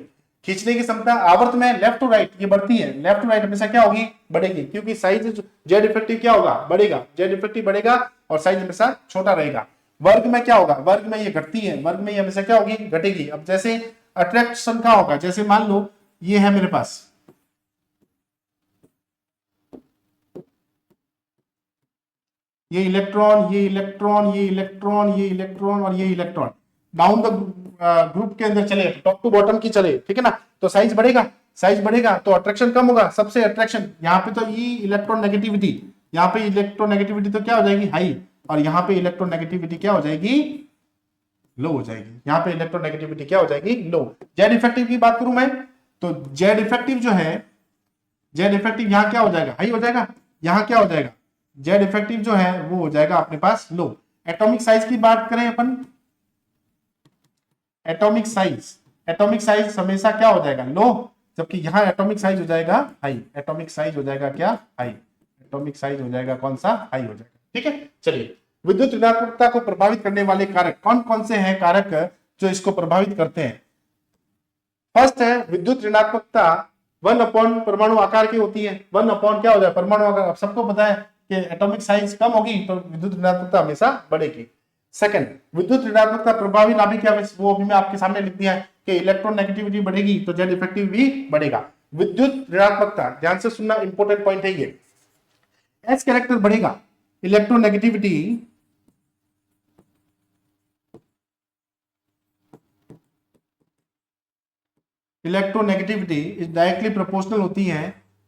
खींचने की क्षमता आवर्त में लेफ्ट टू राइट ये बढ़ती है, लेफ्ट टू राइट हमेशा क्या होगी, बढ़ेगी, क्योंकि साइज जेड इफेक्टिव क्या होगा, बढ़ेगा, जेड इफेक्टिव बढ़ेगा और साइज हमेशा छोटा रहेगा। वर्ग में क्या होगा, वर्ग में ये घटती है, वर्ग में ये हमेशा क्या होगी, घटेगी। अब जैसे अट्रैक्शन क्या होगा, जैसे मान लो ये है मेरे पास, ये इलेक्ट्रॉन, ये इलेक्ट्रॉन, ये इलेक्ट्रॉन, ये इलेक्ट्रॉन और ये इलेक्ट्रॉन डाउन द ग्रुप के अंदर चले, टॉप टू बॉटम की चले, ठीक है ना। तो साइज बढ़ेगा, साइज बढ़ेगा तो अट्रैक्शन कम होगा। सबसे अट्रैक्शन यहाँ पे तो ये इलेक्ट्रॉन नेगेटिविटी, यहाँ पे इलेक्ट्रॉन नेगेटिविटी तो क्या हो जाएगी, हाई, और यहाँ पे इलेक्ट्रॉन नेगेटिविटी क्या हो जाएगी, लो हो जाएगी। यहाँ पे इलेक्ट्रॉन नेगेटिविटी क्या हो जाएगी, लो। जेड इफेक्टिव की बात करूं मैं तो जेड इफेक्टिव जो है, जेड इफेक्टिव यहाँ क्या हो जाएगा, हाई हो जाएगा, यहाँ क्या हो जाएगा, जेड इफेक्टिव जो है वो हो जाएगा अपने पास लो। एटॉमिक साइज की बात करें अपन, एटॉमिक साइज, एटॉमिक साइज हमेशा क्या हो जाएगा, लो, जबकि यहाँ एटॉमिक साइज हो जाएगा हाई। एटॉमिक साइज हो जाएगा क्या, हाई। एटॉमिक साइज हो जाएगा कौन सा, हाई हो जाएगा, ठीक है। चलिए, विद्युत ऋणात्मकता को प्रभावित करने वाले कारक कौन कौन से हैं, कारक जो इसको प्रभावित करते हैं। फर्स्ट है विद्युत ऋणात्मकता 1/, परमाणु आकार की होती है। 1/, क्या हो जाए, परमाणु आकार। अब सबको पता है कि एटॉमिक साइज कम होगी तो विद्युत ऋणात्मकता हमेशा बढ़ेगी। सेकंड, विद्युत ऋणात्मकता प्रभावी नाभिक क्या है, वो अभी मैं आपके सामने लिख दिया है कि इलेक्ट्रॉन नेगेटिविटी बढ़ेगी तो जेड इफेक्टिव भी बढ़ेगा। विद्युत ऋणात्मकता, ध्यान से सुनना, इंपॉर्टेंट पॉइंट है ये, एस कैरेक्टर बढ़ेगा, electronegativity electronegativity is directly proportional होती है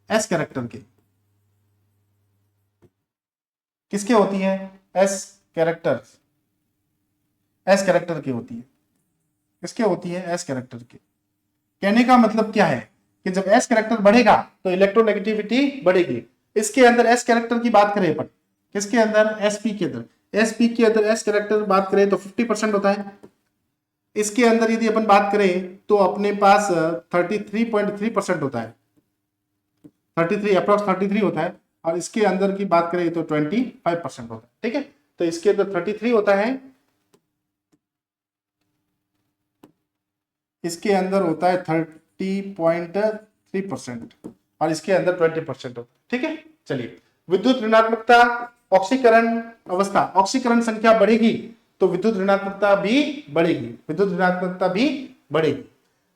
एस कैरेक्टर के। किसके होती है, एस कैरेक्टर, एस कैरेक्टर की होती है। किसके होती है? एस कैरेक्टर की। कहने का मतलब क्या है कि जब एस कैरेक्टर बढ़ेगा तो इलेक्ट्रोनेगेटिविटी बढ़ेगी। इसके अंदर एस कैरेक्टर की बात करें अपन, किसके अंदर? एसपी के अंदर। एसपी के अंदर एस कैरेक्टर बात करें तो 50% होता है। इसके अंदर यदि अपन बात करें तो अपने पास 33.3% होता है, 33 अप्रॉक्स 33 होता है। और इसके अंदर की बात करें तो 25% होता है। ठीक है, तो इसके अंदर 33 होता है, इसके अंदर होता है 30.3% और इसके अंदर 20% होता है। ठीक है, चलिए विद्युत ऋणात्मकता ऑक्सीकरण अवस्था, ऑक्सीकरण संख्या बढ़ेगी तो विद्युत ऋणात्मकता भी बढ़ेगी, विद्युत ऋणात्मकता भी बढ़ेगी।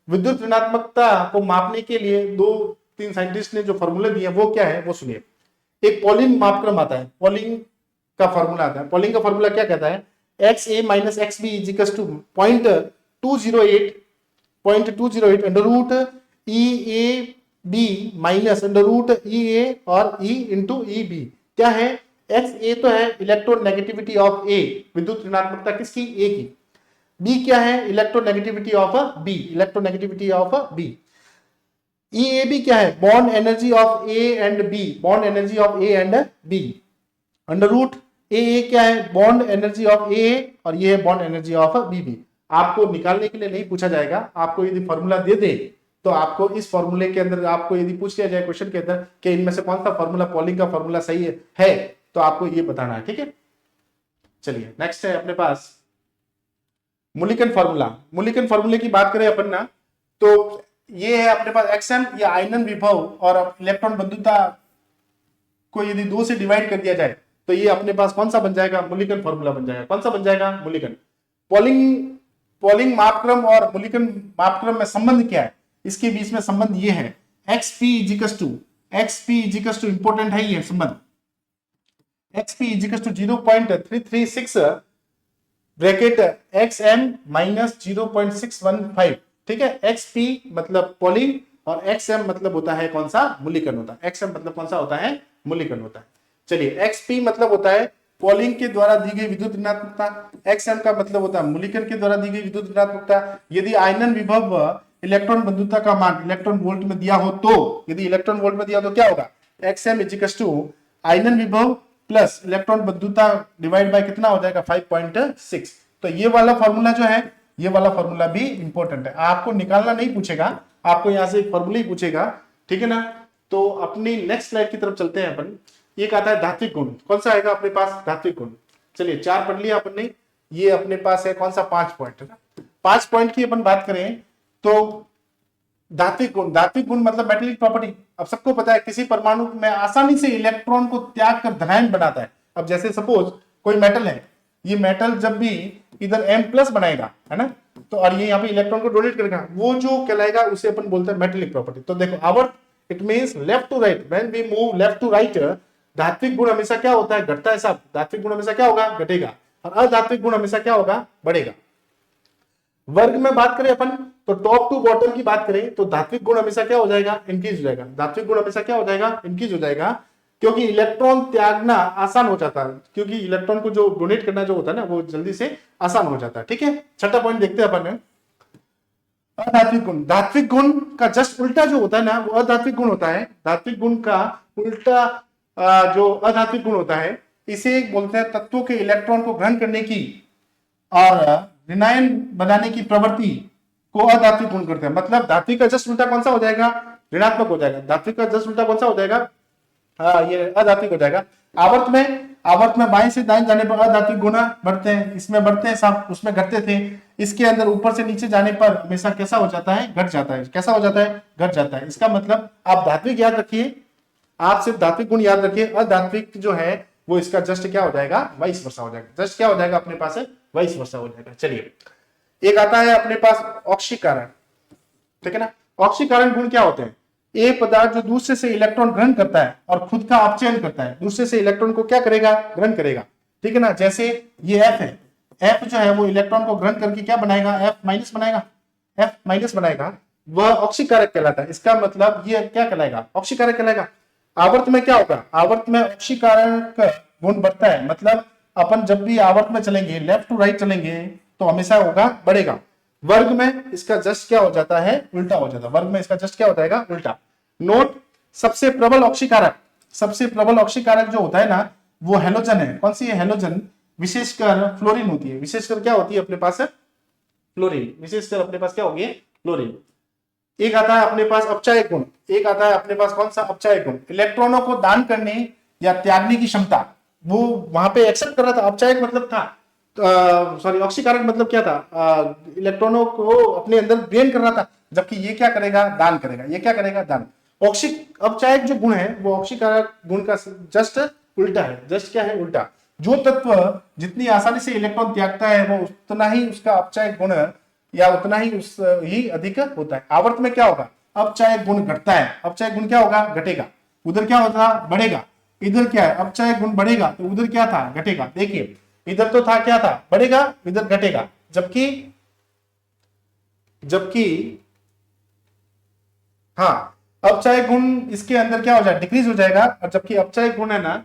विद्युत ऋणात्मकता को मापने के लिए 2-3 साइंटिस्ट ने जो फॉर्मूले दिए वो क्या है वो सुनिए। एक पॉलिंग मापक्रम आता है, पॉलिंग का फॉर्मूला आता है। पॉलिंग का फॉर्मूला क्या कहता है? XA minus XB is equal to 0.208 under root EAB minus under root EA और E इंटू EB। क्या है? XA तो है इलेक्ट्रोनेगेटिविटी ऑफ A, विद्युत ऋणात्मकता किसकी? A की। B क्या है? Electronegativity of B, electronegativity of B। EAB क्या है? Bond energy of A and B, bond energy of A and B। Under root AA क्या है? बॉन्ड एनर्जी ऑफ AA और ये है बॉन्ड एनर्जी ऑफ BB। आपको निकालने के लिए नहीं पूछा जाएगा, आपको यदि फॉर्मूला दे दे तो आपको इस फॉर्मूले के अंदर आपको यदि पूछ लिया जाए क्वेश्चन के अंदर कि इनमें से कौन सा फॉर्मूला पॉलिंग का फॉर्मूला सही है तो आपको ये बताना है। ठीक है, चलिए नेक्स्ट है अपने पास मुलिकन फॉर्मूला। मुलिकन फॉर्मूले की बात करें अपन ना तो ये है अपने पास एक्सएम या आयनन विभव और इलेक्ट्रॉन बंधुता को यदि 2 से डिवाइड कर दिया जाए तो ये अपने पास कौन सा बन जाएगा? मुलिकन फॉर्मूला बन जाएगा। कौन सा बन जाएगा? मुलिकन। पॉलिंग मापक्रम और मुलिकन मापक्रम में संबंध क्या है? इसके बीच में संबंध ये है XP इंपोर्टेंट है ये संबंध। XP 0.336 bracket XM minus 0.615। ठीक है, XP मतलब पॉलिंग और XM मतलब होता है कौन सा? मुलिकन होता है। XM मतलब कौन सा होता है? मुलिकन होता है। चलिए XP मतलब होता है पॉलिंग के द्वारा दी गई विद्युत ऋणात्मकता, XM का मतलब होता है मुलिकन के द्वारा दी गई विद्युत ऋणात्मकता। यदि आयनन विभव इलेक्ट्रॉन बंधुता का मान इलेक्ट्रॉन वोल्ट में दिया हो तो, यदि इलेक्ट्रॉन वोल्ट में दिया तो क्या होगा? XM इज टू आयनन विभव प्लस इलेक्ट्रॉन बंधुता डिवाइड बाय कितना हो जाएगा? 5.6। तो ये वाला फॉर्मूला जो है, ये वाला फॉर्मूला भी इंपॉर्टेंट है, आपको निकालना नहीं पूछेगा, आपको यहां से एक फॉर्मूला ही पूछेगा। ठीक है ना, तो अपनी नेक्स्ट स्लाइड की तरफ चलते हैं अपन। एक आता है धात्विक गुण। कौन सा आएगा अपने पास? धात्विक गुण। चलिए 4 पढ़ लिया अपन ने, ये अपने पास है कौन सा? 5 पॉइंट है ना। 5 पॉइंट की अपन बात करें तो धात्विक गुण, धात्विक गुण मतलब मेटेलिक प्रॉपर्टी। अब सबको पता है किसी परमाणु में आसानी से इलेक्ट्रॉन को त्याग कर धनायन बनाता है। अब जैसे सपोज कोई मेटल है, ये मेटल जब भी इधर M+ बनाएगा है ना, तो और ये यहाँ पे इलेक्ट्रॉन को डोनेट करेगा, वो जो कहलाएगा उसे अपन बोलते हैं मेटेलिक प्रॉपर्टी। तो देखो आवर्त it means left to right, when we move left to right धात्विक गुण हमेशा क्या होता है? घटता है साहब। धात्विक गुण हमेशा क्या होगा? घटेगा। और अधात्विक गुण हमेशा क्या होगा? बढ़ेगा। वर्ग में बात करें अपन तो टॉप टू बॉटम की बात करें तो धात्विक गुण हमेशा क्या हो जाएगा? इंक्रीज हो जाएगा। धात्विक गुण हमेशा क्या हो जाएगा? इंक्रीज हो जाएगा, क्योंकि इलेक्ट्रॉन त्यागना आसान हो जाता है, क्योंकि इलेक्ट्रॉन को जो डोनेट करना जो होता है ना वो जल्दी से आसान हो जाता है। ठीक है, छठा पॉइंट देखते हैं अपन। अधात्विक गुण, धात्विक गुण का जस्ट उल्टा जो होता है ना वो अधात्विक गुण होता है। धात्विक गुण का उल्टा जो अधात्विक गुण होता है इसे बोलते हैं तत्वों के इलेक्ट्रॉन को ग्रहण करने की और ऋणायन बनाने की प्रवृत्ति को अधात्विक गुण करते हैं। मतलब धात्विक का जस्ट उल्टा कौन सा हो जाएगा? ऋणात्मक हो जाएगा। धात्विक का जस्ट उल्टा कौन सा हो जाएगा? ये अधात्विक हो जाएगा। आवर्त में बाएं से दाएं जाने पर अधात्विक गुण बढ़ते हैं, इसमें बढ़ते हैं साहब, उसमें घटते थे। इसके अंदर ऊपर से नीचे जाने पर हमेशा कैसा हो जाता है? घट जाता है। कैसा हो जाता है? घट जाता है। इसका मतलब आप धात्विक याद रखिए, आप सिर्फ धात्विक गुण याद रखिए, अधात्विक जो है वो इसका जस्ट क्या हो जाएगा? वाइस वर्सा हो जाएगा। जस्ट क्या हो जाएगा अपने पास? वाइस वर्सा हो जाएगा। चलिए एक आता है अपने पास ऑक्सीकरण। ठीक है ना, ऑक्सीकरण गुण क्या होते हैं? एक पदार्थ जो दूसरे से इलेक्ट्रॉन ग्रहण करता है और खुद का अपचयन करता है, दूसरे से इलेक्ट्रॉन को क्या करेगा? ग्रहण करेगा। ठीक है ना, जैसे ये F है, F जो है वो इलेक्ट्रॉन को ग्रहण करके क्या बनाएगा? F- बनाएगा। F- बनाएगा, वह ऑक्सीकारक कहलाता है। इसका मतलब ये क्या कहलाएगा? ऑक्सीकारक कहलाएगा। आवर्त में क्या होगा? आवर्त में ऑक्सीकारक गुण बढ़ता है। मतलब अपन जब भी आवर्त में चलेंगे, लेफ्ट टू राइट चलेंगे तो हमेशा होगा बढ़ेगा। वर्ग में इसका जस्ट क्या हो जाता है, उल्टा हो जाता है। वर्ग में इसका जस्ट क्या हो जाएगा, उल्टा। नोट, सबसे प्रबल ऑक्सीकारक, सबसे प्रबल ऑक्सीकारक जो होता है ना वो हेलोजन है। कौन सी है, हेलोजन। विशेषकर फ्लोरीन होती है, विशेषकर क्या होती है अपने पास, फ्लोरीन। विशेषकर अपने पास क्या होगी, फ्लोरीन। एक आता है अपने पास अपचायक गुण, एक आता है अपने पास कौन सा, अपचायक गुण। इलेक्ट्रॉनों को दान करने या त्यागने की क्षमता, वो वहां पे एक्सेप्ट कर रहा था। अपचायक मतलब था, सॉरी ऑक्सीकारक मतलब क्या था, इलेक्ट्रॉनों को अपने अंदर गेन कर रहा था, जबकि ये क्या करेगा, दान करेगा। ये क्या करेगा, दान। अपचायक जो गुण है वो ऑक्सीकारक गुण का जस्ट उल्टा है। जस्ट क्या है, उल्टा। जो तत्व जितनी आसानी से इलेक्ट्रॉन त्यागता है वो उतना ही उसका अपचायक गुण या उतना ही उस ही अधिक होता है। आवर्त में क्या होगा, अपचायक गुण घटता है, अपचायक गुण क्या होगा, घटेगा। उधर क्या होता, बढ़ेगा। इधर क्या है, अपचायक गुण बढ़ेगा, तो उधर क्या था, घटेगा। देखिए इधर तो था क्या था, बढ़ेगा, इधर घटेगा। जबकि जबकि हाँ, अपचायक गुण इसके अंदर क्या हो जाएगा, डिक्रीज हो जाएगा, और जबकि अपचायक गुण है ना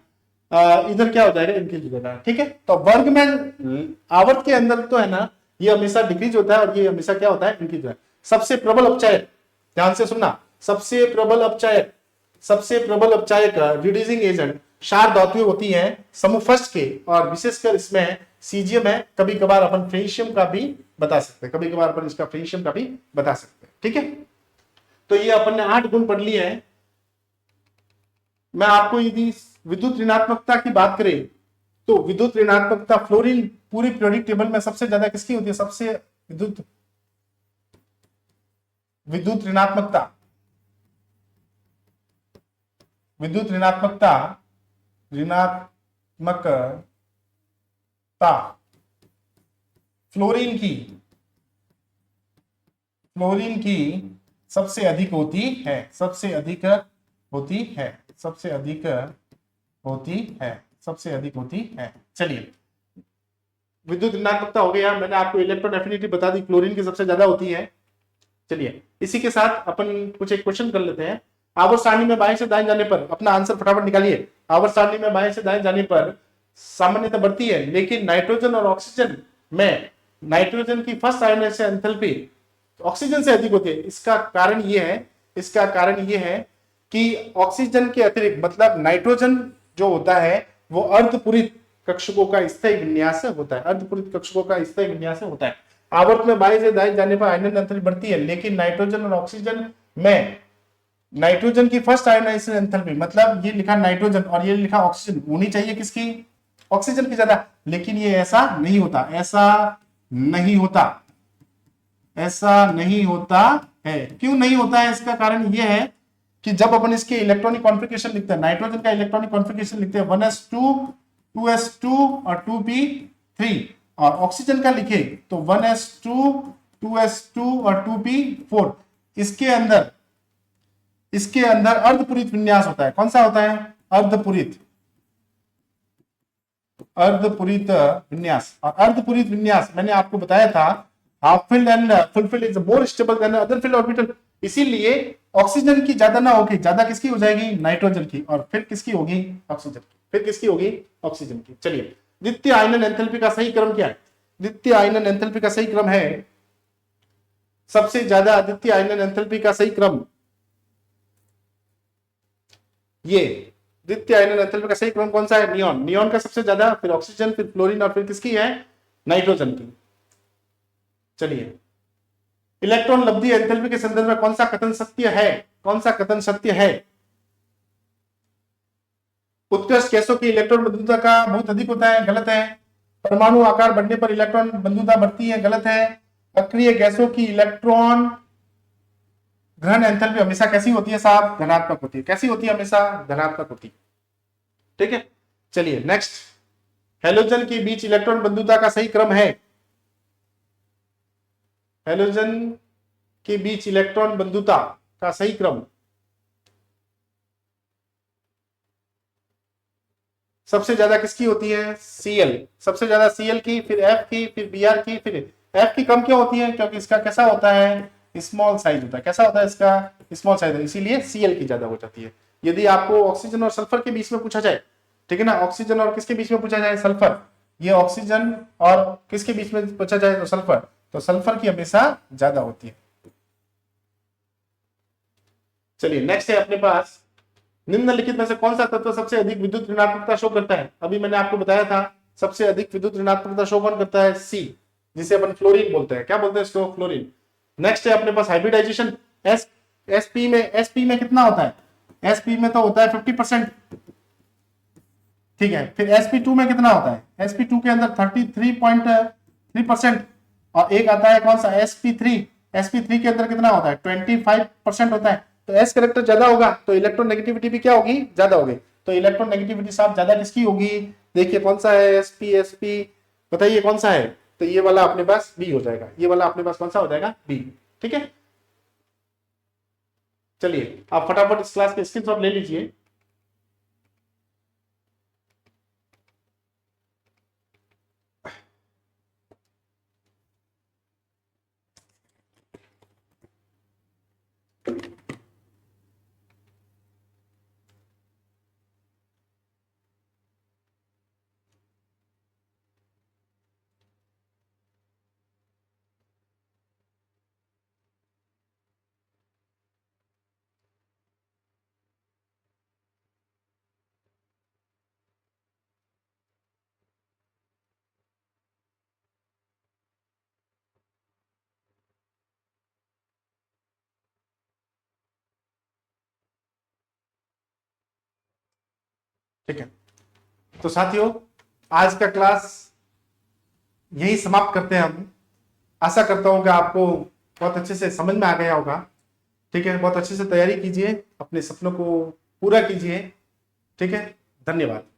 इधर क्या हो जाएगा, इंक्रीज हो जाएगा। ठीक है, तो वर्ग में आवर्त के अंदर तो है ना ये हमेशा डिक्रीज होता है और ये हमेशा क्या होता है, इंक्रीज होता है। सबसे प्रबल अपचायक, ध्यान से सुनना, सबसे प्रबल अपचायक, सबसे प्रबल अपचायक रिड्यूसिंग एजेंट क्षार धातुएं होती हैं समूह फर्स्ट के, और विशेषकर इसमें सीजियम है। कभी कभार अपन फ्रेंशियम का भी बता सकते हैं, कभी कभार अपन इसका फ्रेंशियम का भी बता सकते हैं। ठीक है, तो ये अपन ने 8 गुण पढ़ लिए हैं। मैं आपको यदि विद्युत ऋणात्मकता की बात करें तो विद्युत ऋणात्मकता फ्लोरीन पूरी पीरियोडिक टेबल में सबसे ज्यादा किसकी होती है, सबसे विद्युत ऋणात्मकता, विद्युत ऋणात्मकता, ऋणात्मकता फ्लोरीन की सबसे अधिक होती है, सबसे अधिक होती है, सबसे अधिक होती है, सबसे अधिक होती है। चलिए, विद्युत ऋणात्मकता हो गया, मैंने आपको इलेक्ट्रॉन एफिनिटी बता दी, क्लोरीन की सबसे ज्यादा होती है। चलिए, इसी के साथ अपन कुछ एक क्वेश्चन कर लेते हैं। आवर्त सारणी में बाएं से दाएं जाने पर, अपना आंसर फटाफट निकालिए। आवर्त सारणी में बाएं से दाएं जाने पर सामान्यतः बढ़ती है, लेकिन नाइट्रोजन और ऑक्सीजन में नाइट्रोजन की फर्स्ट आयनाइजेशन एंथैल्पी ऑक्सीजन से अधिक होती है। इसका कारण यह है कि ऑक्सीजन के अतिरिक्त, मतलब नाइट्रोजन जो होता है वो अर्धपूरित कक्षकों का स्थायी विन्यास होता है, अर्धपूरित कक्षकों का स्थायी विन्यास होता है। आवर्त में बाएं से दाएं जाने पर आयनन एंथैल्पी बढ़ती है, लेकिन नाइट्रोजन और ऑक्सीजन में नाइट्रोजन की फर्स्ट आयनाइजेशन एंथैल्पी, मतलब ये लिखा नाइट्रोजन और ये लिखा ऑक्सीजन, होनी चाहिए किसकी, ऑक्सीजन की ज्यादा, लेकिन ये ऐसा नहीं होता, ऐसा नहीं होता, ऐसा नहीं होता है। क्यों नहीं होता है, इसका कारण यह है कि जब अपन इसके इलेक्ट्रॉनिक कॉन्फ़िगरेशन लिखते हैं, नाइट्रोजन का इलेक्ट्रॉनिक कॉन्फ़िगरेशन लिखते हैं 1s2 2s2 और 2p3, और ऑक्सीजन का लिखे तो 1s2 2s2 और 2p4, इसके अंदर अर्धपूरित विन्यास होता है। कौन सा होता है, अर्धपूरित विन्यास। और अर्धपूरित विन्यास मैंने आपको बताया था, half filled and full field is more stable then other field orbital. इसीलिए ऑक्सीजन की ज्यादा ना होगी, ज्यादा किसकी हो जाएगी, नाइट्रोजन की, और फिर किसकी होगी, ऑक्सीजन की, फिर किसकी होगी, ऑक्सीजन की। चलिए, द्वितीय आयनन एंथैल्पी का सही क्रम क्या है, द्वितीय आयनन एंथैल्पी का सही क्रम है, सबसे ज्यादा द्वितीय आयनन एंथैल्पी का सही क्रम, ये द्वितीय आयनन एंथैल्पी का सही क्रम कौन सा है, नियॉन। नियॉन का सबसे ज्यादा, फिर ऑक्सीजन, फिर फ्लोरीन, और फिर किसकी है, नाइट्रोजन की। चलिए, इलेक्ट्रॉन लब्धि एंथैल्पी के संदर्भ में कौन सा कथन सत्य है, कौन सा कथन सत्य है। उत्कृष्ट गैसों की इलेक्ट्रॉन बंधुता का बहुत अधिक होता है, गलत है। परमाणु आकार बढ़ने पर इलेक्ट्रॉन बंधुता बढ़ती है, गलत है। अक्रिय गैसों की इलेक्ट्रॉन ग्रहण एंथैल्पी हमेशा कैसी होती है साहब, धनात्मक होती है। कैसी होती है, हमेशा धनात्मक होती है। ठीक है, चलिए नेक्स्ट, हेलोजन के बीच इलेक्ट्रॉन बंधुता का सही क्रम है, हेलोजन के बीच इलेक्ट्रॉन बंधुता का सही क्रम, सबसे ज्यादा किसकी होती है, Cl, सबसे ज्यादा Cl की, फिर F की, फिर Br की, फिर F की कम क्यों होती है, क्योंकि इसका कैसा होता है, स्मॉल साइज होता है। कैसा होता है इसका, स्मॉल साइज, इसीलिए Cl की ज्यादा हो जाती है। यदि आपको ऑक्सीजन और सल्फर के बीच में पूछा जाए, ठीक है ना, ऑक्सीजन और किसके बीच में पूछा जाए, सल्फर, ये ऑक्सीजन और किसके बीच में पूछा जाए तो सल्फर, तो सल्फर की हमेशा ज्यादा होती है। चलिए नेक्स्ट है अपने पास, निम्नलिखित में से कौन सा तत्व सबसे अधिक विद्युत ऋणात्मकता शो करता है? अभी मैंने आपको बताया था सबसे अधिक विद्युत ऋणात्मकता शो कौन करता है? सी, जिसे अपन फ्लोरीन बोलते हैं। क्या बोलते हैं इसको? फ्लोरीन। नेक्स्ट है अपने पास हाइब्रिडाइजेशन। एसपी में कितना होता है? एसपी में तो होता है 50%, ठीक है। फिर sp2 में कितना होता है? sp2 के अंदर 33.3%, और एक आता है कौन सा? sp3 के अंदर कितना होता है? 25% होता है। तो s करेक्टर ज्यादा होगा तो इलेक्ट्रोनेगेटिविटी भी क्या होगी? ज्यादा होगी। तो इलेक्ट्रोनेगेटिविटी साहब ज्यादा किसकी होगी? देखिए कौन सा है? sp बताइए कौन सा है? तो ये वाला अपने पास बी हो जाएगा। ये वाला अपने पास कौन सा हो जाएगा? बी। ठीक है, चलिए आप फटाफट इस क्लास के स्क्रीनशॉट ले लीजिए। ठीक है, तो साथियों आज का क्लास यही समाप्त करते हैं हम। आशा करता हूं कि आपको बहुत अच्छे से समझ में आ गया होगा। ठीक है, बहुत अच्छे से तैयारी कीजिए, अपने सपनों को पूरा कीजिए। ठीक है, धन्यवाद।